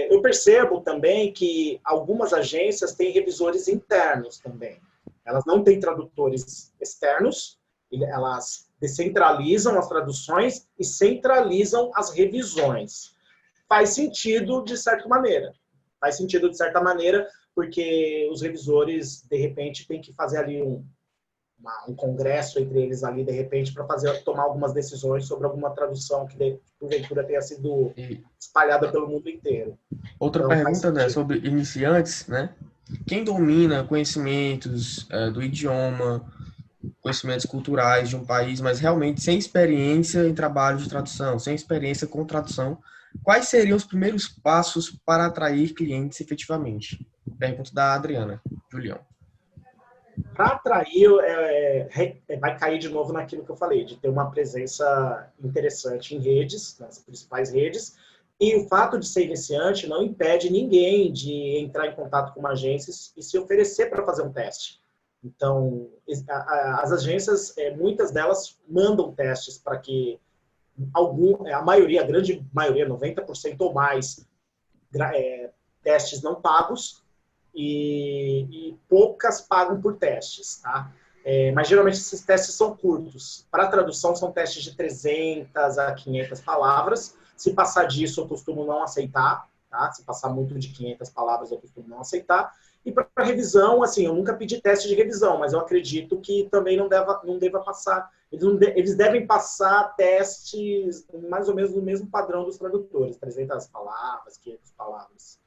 Eu percebo também que algumas agências têm revisores internos também. Elas não têm tradutores externos, elas descentralizam as traduções e centralizam as revisões. Faz sentido de certa maneira. Porque os revisores, de repente, têm que fazer ali um congresso entre eles ali, de repente, para tomar algumas decisões sobre alguma tradução que, porventura, tenha sido espalhada pelo mundo inteiro. Outra pergunta, né, sobre iniciantes, né? Quem domina conhecimentos do idioma, conhecimentos culturais de um país, mas realmente sem experiência em trabalho de tradução, sem experiência com tradução, quais seriam os primeiros passos para atrair clientes efetivamente? Pergunta da Adriana. Julião. Para atrair, vai cair de novo naquilo que eu falei, de ter uma presença interessante em redes, nas principais redes, e o fato de ser iniciante não impede ninguém de entrar em contato com uma agência e se oferecer para fazer um teste. Então, as agências, muitas delas mandam testes para que a grande maioria, 90% ou mais, testes não pagos e poucas pagam por testes, tá? Mas geralmente esses testes são curtos. Para tradução são testes de 300 a 500 palavras. Se passar disso, eu costumo não aceitar, tá? Se passar muito de 500 palavras, eu costumo não aceitar. E para revisão, assim, eu nunca pedi teste de revisão, mas eu acredito que também não deva passar. Eles devem passar testes mais ou menos no mesmo padrão dos tradutores, 300 palavras, 500 palavras.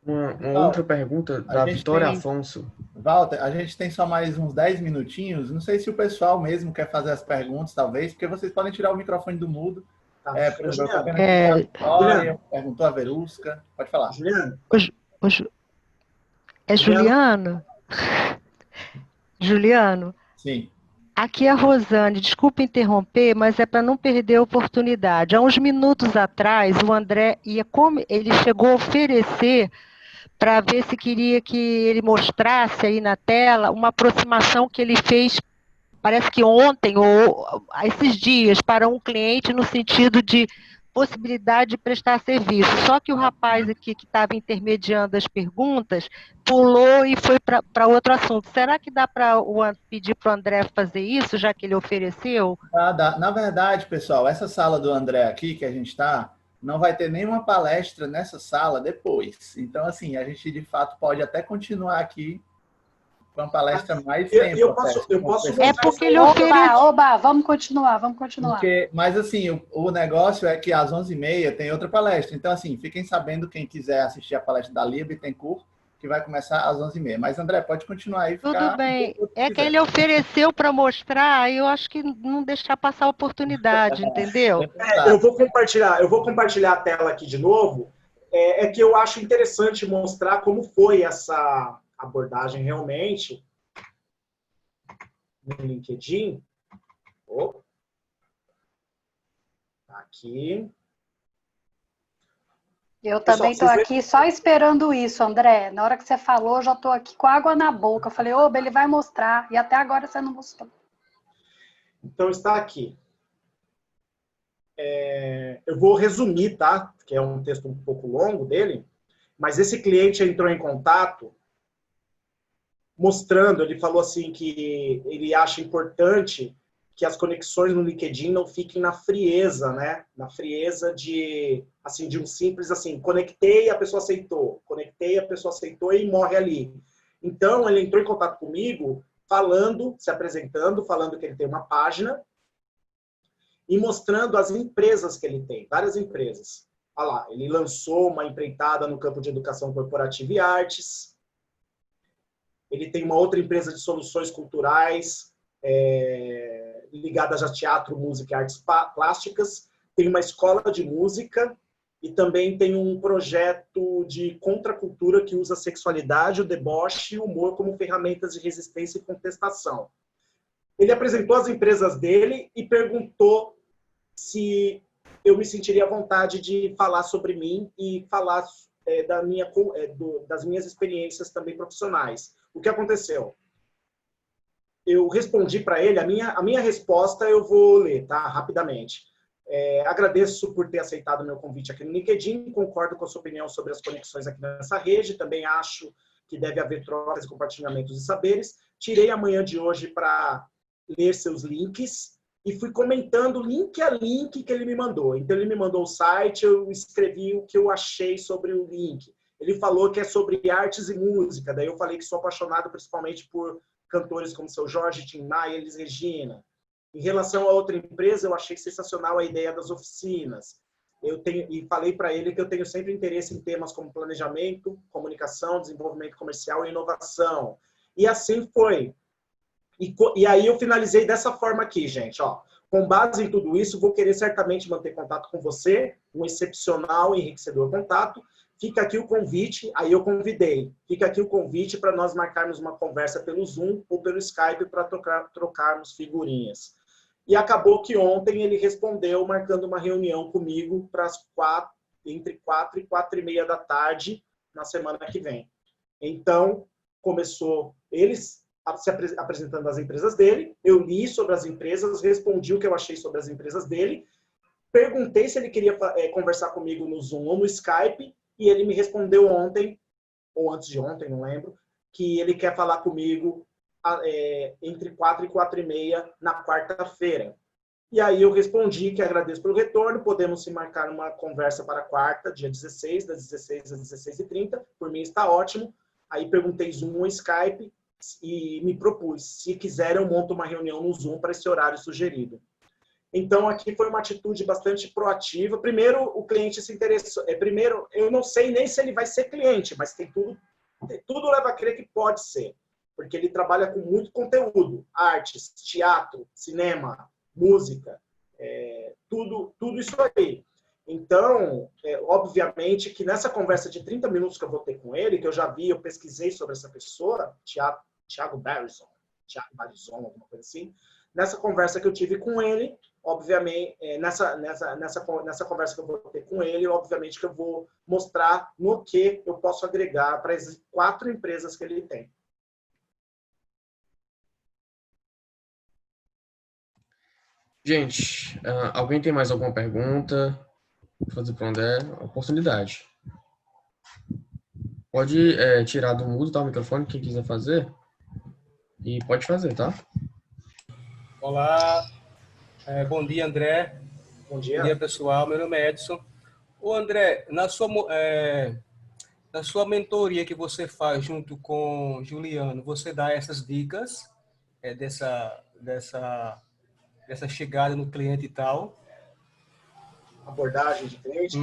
Uma outra pergunta da Vitória Afonso. Walter, a gente tem só mais uns 10 minutinhos. Não sei se o pessoal mesmo quer fazer as perguntas, talvez, porque vocês podem tirar o microfone do mudo. Tá. Por exemplo, a Vitória perguntou a Verusca. Pode falar. Juliano. Juliano? Juliano? Sim. Aqui é a Rosane. Desculpa interromper, mas é para não perder a oportunidade. Há uns minutos atrás, o André ele chegou a oferecer para ver se queria que ele mostrasse aí na tela uma aproximação que ele fez, parece que ontem ou esses dias, para um cliente no sentido de possibilidade de prestar serviço. Só que o rapaz aqui que estava intermediando as perguntas pulou e foi para outro assunto. Será que dá para pedir para o André fazer isso, já que ele ofereceu? Dá. Na verdade, pessoal, essa sala do André aqui que a gente está, não vai ter nenhuma palestra nessa sala depois. Então, assim, a gente de fato pode até continuar aqui com a palestra mais tempo. Eu posso é porque ele ofereceu. Oba, vamos continuar. Mas, assim, o negócio é que às 11h30 tem outra palestra. Então, assim, fiquem sabendo, quem quiser assistir a palestra da Lia Bittencourt, que vai começar às 11h30. Mas, André, pode continuar aí. Tudo bem. É que ele ofereceu para mostrar, e eu acho que não deixar passar a oportunidade, entendeu? Eu vou compartilhar a tela aqui de novo. é que eu acho interessante mostrar como foi essa abordagem realmente no LinkedIn. Aqui. Eu também estou aqui só esperando isso, André. Na hora que você falou, eu já estou aqui com água na boca. Eu falei, oba, ele vai mostrar. E até agora você não mostrou. Então, está aqui. Eu vou resumir, tá? Que é um texto um pouco longo dele. Mas esse cliente entrou em contato mostrando, ele falou assim que ele acha importante que as conexões no LinkedIn não fiquem na frieza, né? Na frieza de um simples assim, conectei, a pessoa aceitou, conectei, a pessoa aceitou e morre ali. Então, ele entrou em contato comigo falando, se apresentando, falando que ele tem uma página e mostrando as empresas que ele tem, várias empresas. Olha lá, ele lançou uma empreitada no campo de educação corporativa e artes. Ele tem uma outra empresa de soluções culturais ligadas a teatro, música e artes plásticas. Tem uma escola de música e também tem um projeto de contracultura que usa a sexualidade, o deboche e o humor como ferramentas de resistência e contestação. Ele apresentou as empresas dele e perguntou se eu me sentiria à vontade de falar sobre mim e falar das minhas experiências também profissionais. O que aconteceu? Eu respondi para ele, a minha resposta eu vou ler, tá? Rapidamente. Agradeço por ter aceitado o meu convite aqui no LinkedIn, concordo com a sua opinião sobre as conexões aqui nessa rede, também acho que deve haver trocas e compartilhamentos de saberes. Tirei a manhã de hoje para ler seus links e fui comentando link a link que ele me mandou. Então, ele me mandou o site, eu escrevi o que eu achei sobre o link. Ele falou que é sobre artes e música, daí eu falei que sou apaixonado principalmente por cantores como Seu Jorge, Tim Maia, Elis Regina. Em relação a outra empresa, eu achei sensacional a ideia das oficinas. E falei para ele que eu tenho sempre interesse em temas como planejamento, comunicação, desenvolvimento comercial e inovação. E assim foi. E aí eu finalizei dessa forma aqui, gente. Ó, com base em tudo isso, vou querer certamente manter contato com você, um excepcional e enriquecedor contato. Fica aqui o convite, aí eu convidei. Fica aqui o convite para nós marcarmos uma conversa pelo Zoom ou pelo Skype para trocarmos figurinhas. E acabou que ontem ele respondeu marcando uma reunião comigo para entre 4 e 4:30 da tarde na semana que vem. Então, começou eles se apresentando as empresas dele, eu li sobre as empresas, respondi o que eu achei sobre as empresas dele, perguntei se ele queria conversar comigo no Zoom ou no Skype, e ele me respondeu ontem, ou antes de ontem, não lembro, que ele quer falar comigo entre 4 e 4:30 na quarta-feira. E aí eu respondi que agradeço pelo retorno, podemos se marcar uma conversa para quarta, dia 16, das 16 às 16h30, por mim está ótimo. Aí perguntei Zoom ou Skype e me propus, se quiser eu monto uma reunião no Zoom para esse horário sugerido. Então, aqui foi uma atitude bastante proativa. Primeiro, o cliente se interessou. Primeiro, eu não sei nem se ele vai ser cliente, mas tudo leva a crer que pode ser. Porque ele trabalha com muito conteúdo. Artes, teatro, cinema, música, tudo isso aí. Então, obviamente que nessa conversa de 30 minutos que eu vou ter com ele, que eu pesquisei sobre essa pessoa, Thiago Barizon, alguma coisa assim, nessa conversa que eu tive com ele, obviamente, nessa conversa que eu vou ter com ele, obviamente que eu vou mostrar no que eu posso agregar para as 4 empresas que ele tem. Gente, alguém tem mais alguma pergunta? Vou fazer para o André, oportunidade. Pode tirar do mudo, tá, o microfone, quem quiser fazer. E pode fazer, tá? Olá, bom dia, André. Bom dia. Bom dia, pessoal. Meu nome é Edson. Ô, André, na sua mentoria que você faz junto com Juliano, você dá essas dicas dessa chegada no cliente e tal? Abordagem de cliente.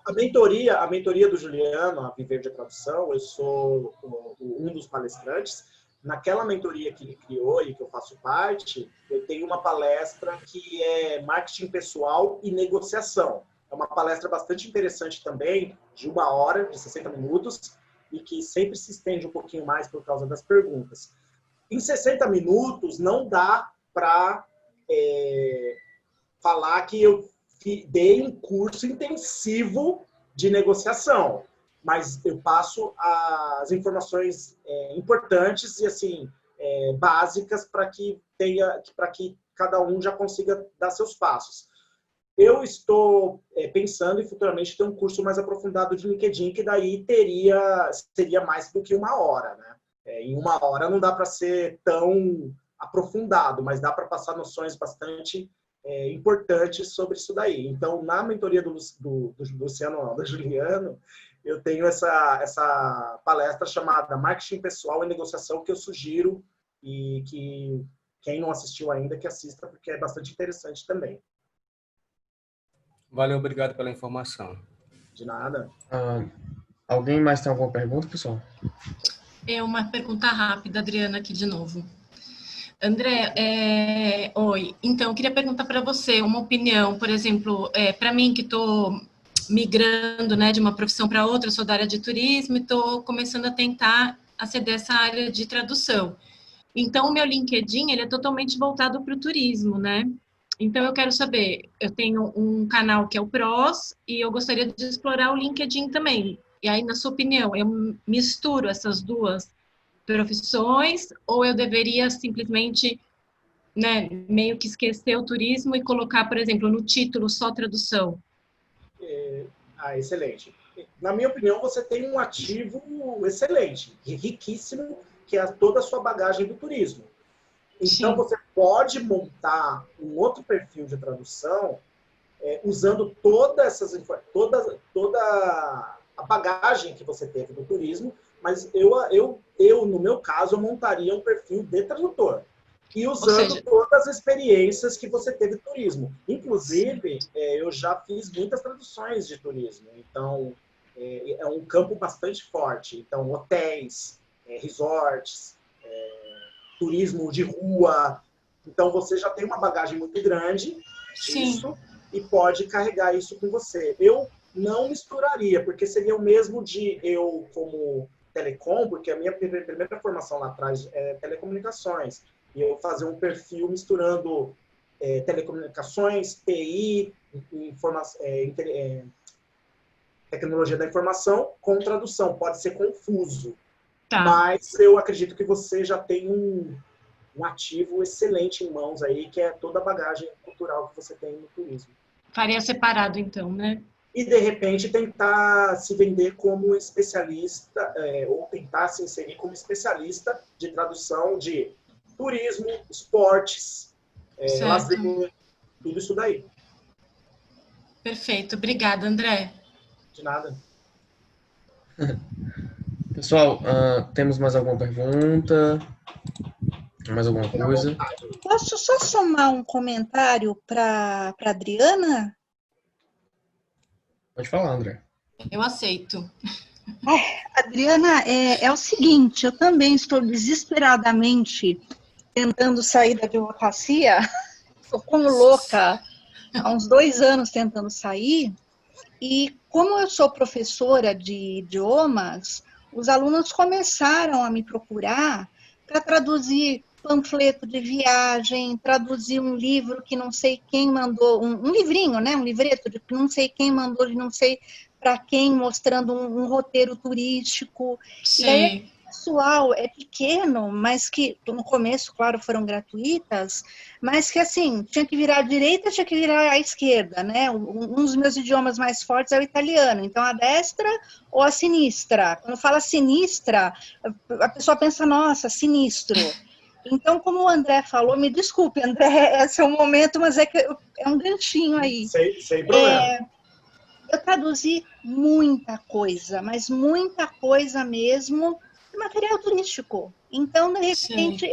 A mentoria do Juliano, a Viver de Tradução, eu sou um dos palestrantes. Naquela mentoria que ele criou e que eu faço parte, eu tenho uma palestra que é marketing pessoal e negociação. É uma palestra bastante interessante também, de 1 hora, de 60 minutos, e que sempre se estende um pouquinho mais por causa das perguntas. Em 60 minutos, não dá para falar que eu dei um curso intensivo de negociação, mas eu passo as informações importantes e assim básicas para que cada um já consiga dar seus passos. Eu estou pensando em futuramente ter um curso mais aprofundado de LinkedIn, que daí seria mais do que 1 hora, né? Em 1 hora não dá para ser tão aprofundado, mas dá para passar noções bastante importantes sobre isso daí. Então, na mentoria do Luciano, não, do Juliano, eu tenho essa palestra chamada Marketing Pessoal e Negociação, que eu sugiro e que quem não assistiu ainda, que assista, porque é bastante interessante também. Valeu, obrigado pela informação. De nada. Alguém mais tem alguma pergunta, pessoal? Uma pergunta rápida, Adriana, aqui de novo. André, oi. Então, eu queria perguntar para você uma opinião, por exemplo, para mim que estou migrando, né, de uma profissão para outra, eu sou da área de turismo e estou começando a tentar aceder a essa área de tradução. Então, o meu LinkedIn, ele é totalmente voltado para o turismo, né? Então, eu quero saber, eu tenho um canal que é o PROS e eu gostaria de explorar o LinkedIn também. E aí, na sua opinião, eu misturo essas duas profissões ou eu deveria simplesmente, né, meio que esquecer o turismo e colocar, por exemplo, no título só tradução? Excelente. Na minha opinião, você tem um ativo excelente, riquíssimo, que é toda a sua bagagem do turismo. Então, sim, você pode montar um outro perfil de tradução usando toda a bagagem que você teve do turismo, mas eu, no meu caso, eu montaria um perfil de tradutor. E usando todas as experiências que você teve do turismo. Inclusive, eu já fiz muitas traduções de turismo. Então, é um campo bastante forte. Então, hotéis, resorts, turismo de rua. Então, você já tem uma bagagem muito grande disso e pode carregar isso com você. Eu não misturaria, porque seria o mesmo de eu, como telecom, porque a minha primeira formação lá atrás é telecomunicações, e eu fazer um perfil misturando telecomunicações, TI, tecnologia da informação com tradução. Pode ser confuso. Tá. Mas eu acredito que você já tem um ativo excelente em mãos aí, que é toda a bagagem cultural que você tem no turismo. Faria separado, então, né? E, de repente, tentar se vender como especialista, ou tentar se inserir como especialista de tradução de turismo, esportes, lazer, tudo isso daí. Perfeito. Obrigada, André. De nada. Pessoal, temos mais alguma pergunta? Mais alguma coisa? Posso só somar um comentário para a Adriana? Pode falar, André. Eu aceito. Adriana, é o seguinte, eu também estou desesperadamente tentando sair da advocacia. Estou como louca, há uns 2 anos tentando sair. E como eu sou professora de idiomas, os alunos começaram a me procurar para traduzir panfleto de viagem, traduzir um livro que não sei quem mandou, um livrinho, né? Um livreto de que não sei quem mandou, de não sei para quem, mostrando um roteiro turístico. Sim. E aí, o pessoal é pequeno, mas que no começo, claro, foram gratuitas, mas que assim, tinha que virar à direita, tinha que virar à esquerda, né? Um dos meus idiomas mais fortes é o italiano, então a destra ou a sinistra. Quando fala sinistra, a pessoa pensa, nossa, sinistro. Então, como o André falou, me desculpe, André, esse é o momento, mas é um ganchinho aí. Sem problema. Eu traduzi muita coisa, mas muita coisa mesmo, de material turístico. Então, de repente,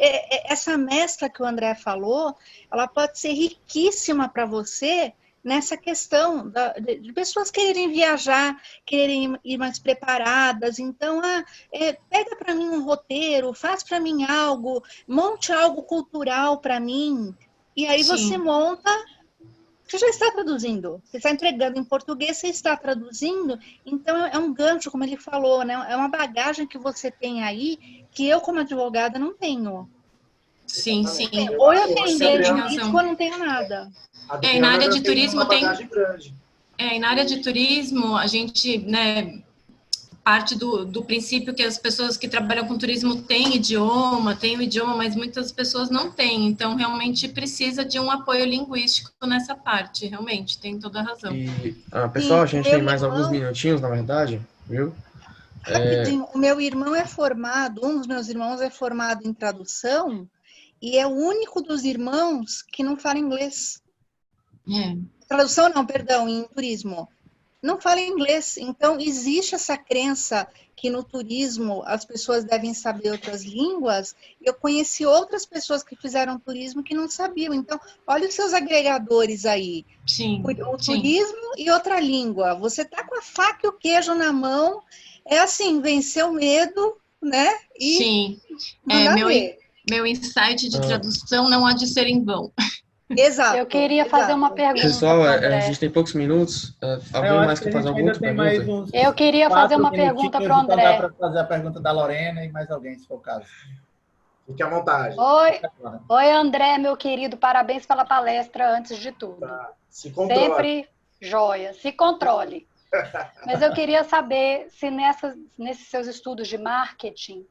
essa mescla que o André falou, ela pode ser riquíssima para você nessa questão de pessoas quererem viajar, quererem ir mais preparadas. Então, pega para mim um roteiro, faz para mim algo, monte algo cultural para mim, e aí você monta você já está traduzindo. Você está entregando em português, você está traduzindo. Então, é um gancho, como ele falou, né? É uma bagagem que você tem aí que eu, como advogada, não tenho. Sim, sim. Ou eu tenho Sim, inglês tem jurídico razão. ou eu não tenho nada. E na área de turismo tem... grande. E na área de turismo, a gente, né, parte do princípio que as pessoas que trabalham com turismo têm o idioma, mas muitas pessoas não têm. Então, realmente precisa de um apoio linguístico nessa parte, realmente, tem toda a razão. E, pessoal, a gente tem mais alguns minutinhos, na verdade, viu? Rapidinho, o meu irmão é formado, um dos meus irmãos é formado em tradução, e é o único dos irmãos que não fala inglês. Tradução não, perdão, em turismo. Não fala inglês. Então, existe essa crença que no turismo as pessoas devem saber outras línguas. Eu conheci outras pessoas que fizeram turismo que não sabiam. Então, olha os seus agregadores aí. Sim, o turismo e outra língua. Você tá com a faca e o queijo na mão. É assim, vencer o medo, né? E sim. Meu insight de tradução não há de ser em vão. Exato. Eu queria fazer uma pergunta. Pessoal, a gente tem poucos minutos. Alguém mais quer fazer alguma outra pergunta? Eu queria fazer uma pergunta para o André. Então dá para fazer a pergunta da Lorena e mais alguém, se for o caso. Fique à vontade. Oi, André, meu querido. Parabéns pela palestra, antes de tudo. Tá. Se controle. Sempre joia. Se controle. Mas eu queria saber se nesses seus estudos de marketing,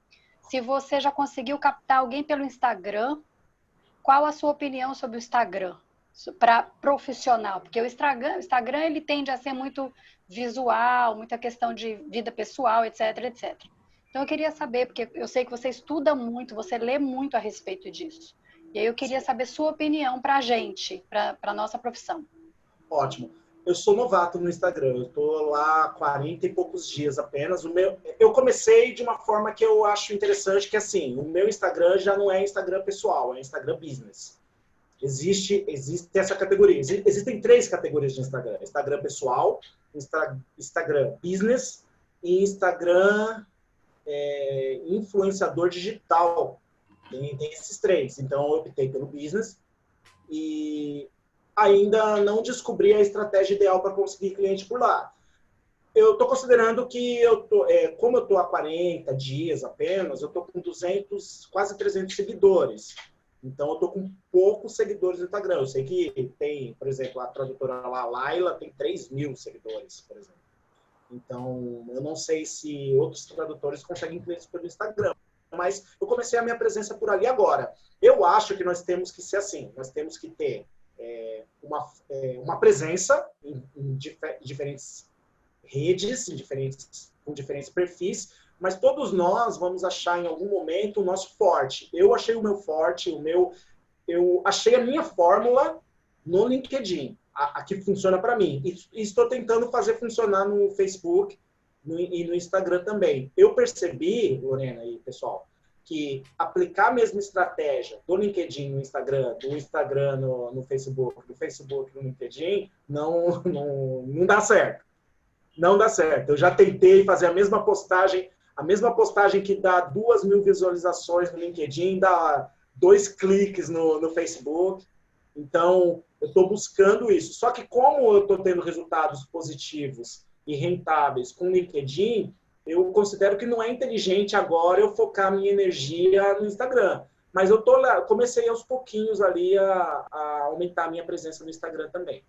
se você já conseguiu captar alguém pelo Instagram. Qual a sua opinião sobre o Instagram para profissional? Porque o Instagram ele tende a ser muito visual, muita questão de vida pessoal, etc, etc. Então eu queria saber, porque eu sei que você estuda muito, você lê muito a respeito disso. E aí eu queria saber sua opinião para a gente, para a nossa profissão. Ótimo. Eu sou novato no Instagram, eu estou lá há 40 e poucos dias apenas. Eu comecei de uma forma que eu acho interessante, que assim, o meu Instagram já não é Instagram pessoal, é Instagram business. Existe essa categoria. Existem 3 categorias de Instagram. Instagram pessoal, Instagram business e Instagram influenciador digital. Tem esses 3. Então, eu optei pelo business e ainda não descobri a estratégia ideal para conseguir cliente por lá. Eu estou considerando que como eu estou há 40 dias apenas, eu estou com 200, quase 300 seguidores. Então, eu estou com poucos seguidores no Instagram. Eu sei que tem, por exemplo, a tradutora lá, Laila, tem 3.000 seguidores, por exemplo. Então, eu não sei se outros tradutores conseguem clientes pelo Instagram. Mas eu comecei a minha presença por ali agora. Eu acho que nós temos que ser assim. Nós temos que ter uma presença em diferentes redes, com diferentes perfis, mas todos nós vamos achar em algum momento o nosso forte. Eu achei o meu forte, eu achei a minha fórmula no LinkedIn, a que funciona para mim. E estou tentando fazer funcionar no Facebook e no Instagram também. Eu percebi, Lorena e pessoal, que aplicar a mesma estratégia do LinkedIn no Instagram, do Instagram no Facebook, do Facebook no LinkedIn, não dá certo. Não dá certo. Eu já tentei fazer a mesma postagem que dá 2.000 visualizações no LinkedIn, dá 2 cliques no Facebook. Então, eu estou buscando isso. Só que como eu estou tendo resultados positivos e rentáveis com o LinkedIn, eu considero que não é inteligente agora eu focar minha energia no Instagram. Mas eu comecei aos pouquinhos ali a aumentar a minha presença no Instagram também.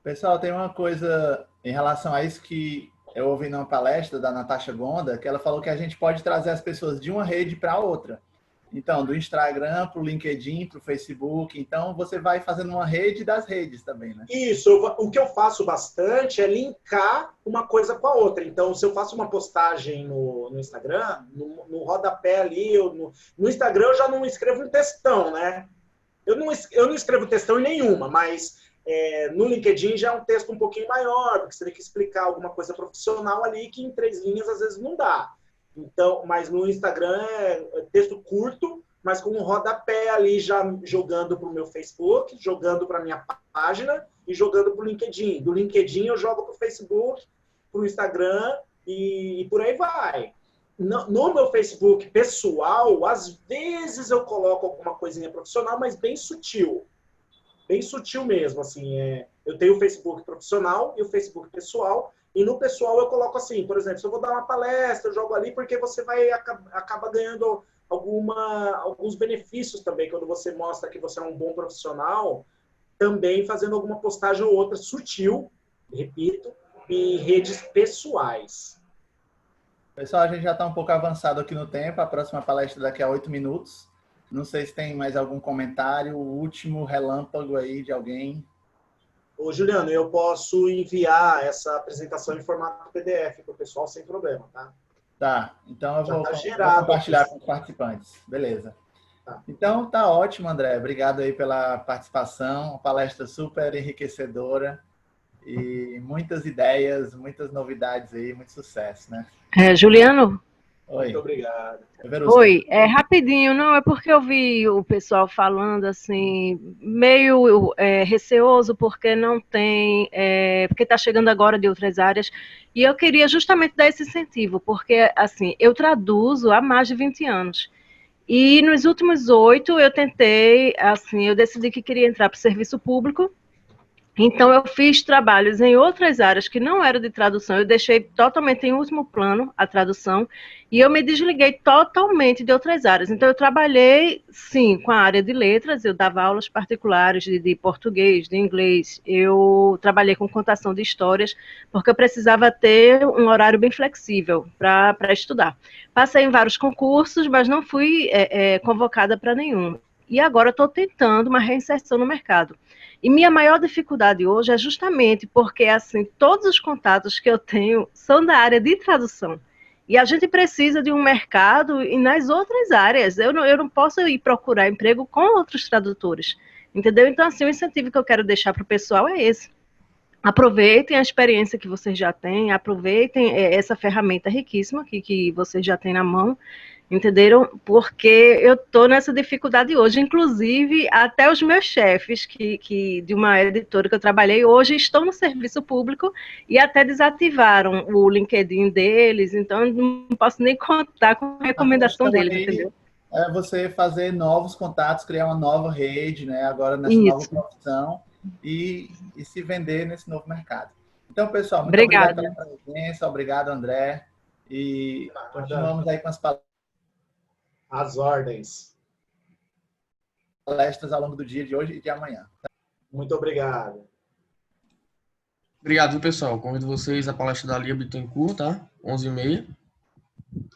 Pessoal, tem uma coisa em relação a isso que eu ouvi numa palestra da Natasha Gonda, que ela falou que a gente pode trazer as pessoas de uma rede para outra. Então, do Instagram para o LinkedIn, para o Facebook. Então, você vai fazendo uma rede das redes também, né? Isso. O que eu faço bastante é linkar uma coisa com a outra. Então, se eu faço uma postagem no Instagram, no rodapé ali, no Instagram eu já não escrevo um textão, né? Eu não escrevo textão em nenhuma, mas no LinkedIn já é um texto um pouquinho maior, porque você tem que explicar alguma coisa profissional ali que em 3 linhas às vezes não dá. Então, mas no Instagram é texto curto, mas com um rodapé ali já jogando para o meu Facebook, jogando para a minha página e jogando para o LinkedIn. Do LinkedIn eu jogo para o Facebook, para o Instagram e por aí vai. No meu Facebook pessoal, às vezes eu coloco alguma coisinha profissional, mas bem sutil. bem sutil mesmo, assim, eu tenho o Facebook profissional e o Facebook pessoal, e no pessoal eu coloco assim, por exemplo, se eu vou dar uma palestra, eu jogo ali, porque você vai acaba ganhando alguns benefícios também, quando você mostra que você é um bom profissional, também fazendo alguma postagem ou outra sutil, repito, em redes pessoais. Pessoal, a gente já está um pouco avançado aqui no tempo, a próxima palestra daqui a 8 minutos. Não sei se tem mais algum comentário, o último relâmpago aí de alguém. Ô, Juliano, eu posso enviar essa apresentação em formato PDF para o pessoal sem problema, tá? Tá, então eu vou gerado compartilhar aqui. com os participantes. Beleza. Tá. Então, tá ótimo, André. Obrigado aí pela participação, uma palestra super enriquecedora e muitas ideias, muitas novidades aí, muito sucesso, né? Juliano? Oi. Muito obrigado. Oi, rapidinho, não, é porque eu vi o pessoal falando assim, meio receoso porque não tem, porque está chegando agora de outras áreas, e eu queria justamente dar esse incentivo, porque assim, eu traduzo há mais de 20 anos, e nos últimos 8 eu tentei, assim, eu decidi que queria entrar para o serviço público. Então, eu fiz trabalhos em outras áreas que não eram de tradução, eu deixei totalmente em último plano a tradução, e eu me desliguei totalmente de outras áreas. Então, eu trabalhei, sim, com a área de letras, eu dava aulas particulares de português, de inglês, eu trabalhei com contação de histórias, porque eu precisava ter um horário bem flexível para estudar. Passei em vários concursos, mas não fui convocada para nenhum. E agora estou tentando uma reinserção no mercado. E minha maior dificuldade hoje é justamente porque, assim, todos os contatos que eu tenho são da área de tradução. E a gente precisa de um mercado e nas outras áreas. Eu não posso ir procurar emprego com outros tradutores, entendeu? Então, assim, o incentivo que eu quero deixar para o pessoal é esse. Aproveitem a experiência que vocês já têm, aproveitem essa ferramenta riquíssima que vocês já têm na mão, entenderam? Porque eu estou nessa dificuldade hoje, inclusive até os meus chefes de uma editora que eu trabalhei hoje estão no serviço público e até desativaram o LinkedIn deles, então eu não posso nem contar com a recomendação deles, entendeu? É você fazer novos contatos, criar uma nova rede, né? Agora nessa nova profissão e se vender nesse novo mercado. Então, pessoal, muito obrigado pela presença, obrigado, André, e continuamos aí com as ordens. Palestras ao longo do dia de hoje e de amanhã. Muito obrigado. Obrigado, pessoal. Convido vocês à palestra da Lia Bittencourt, tá? 11h30.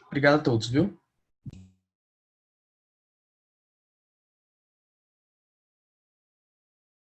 Obrigado a todos, viu?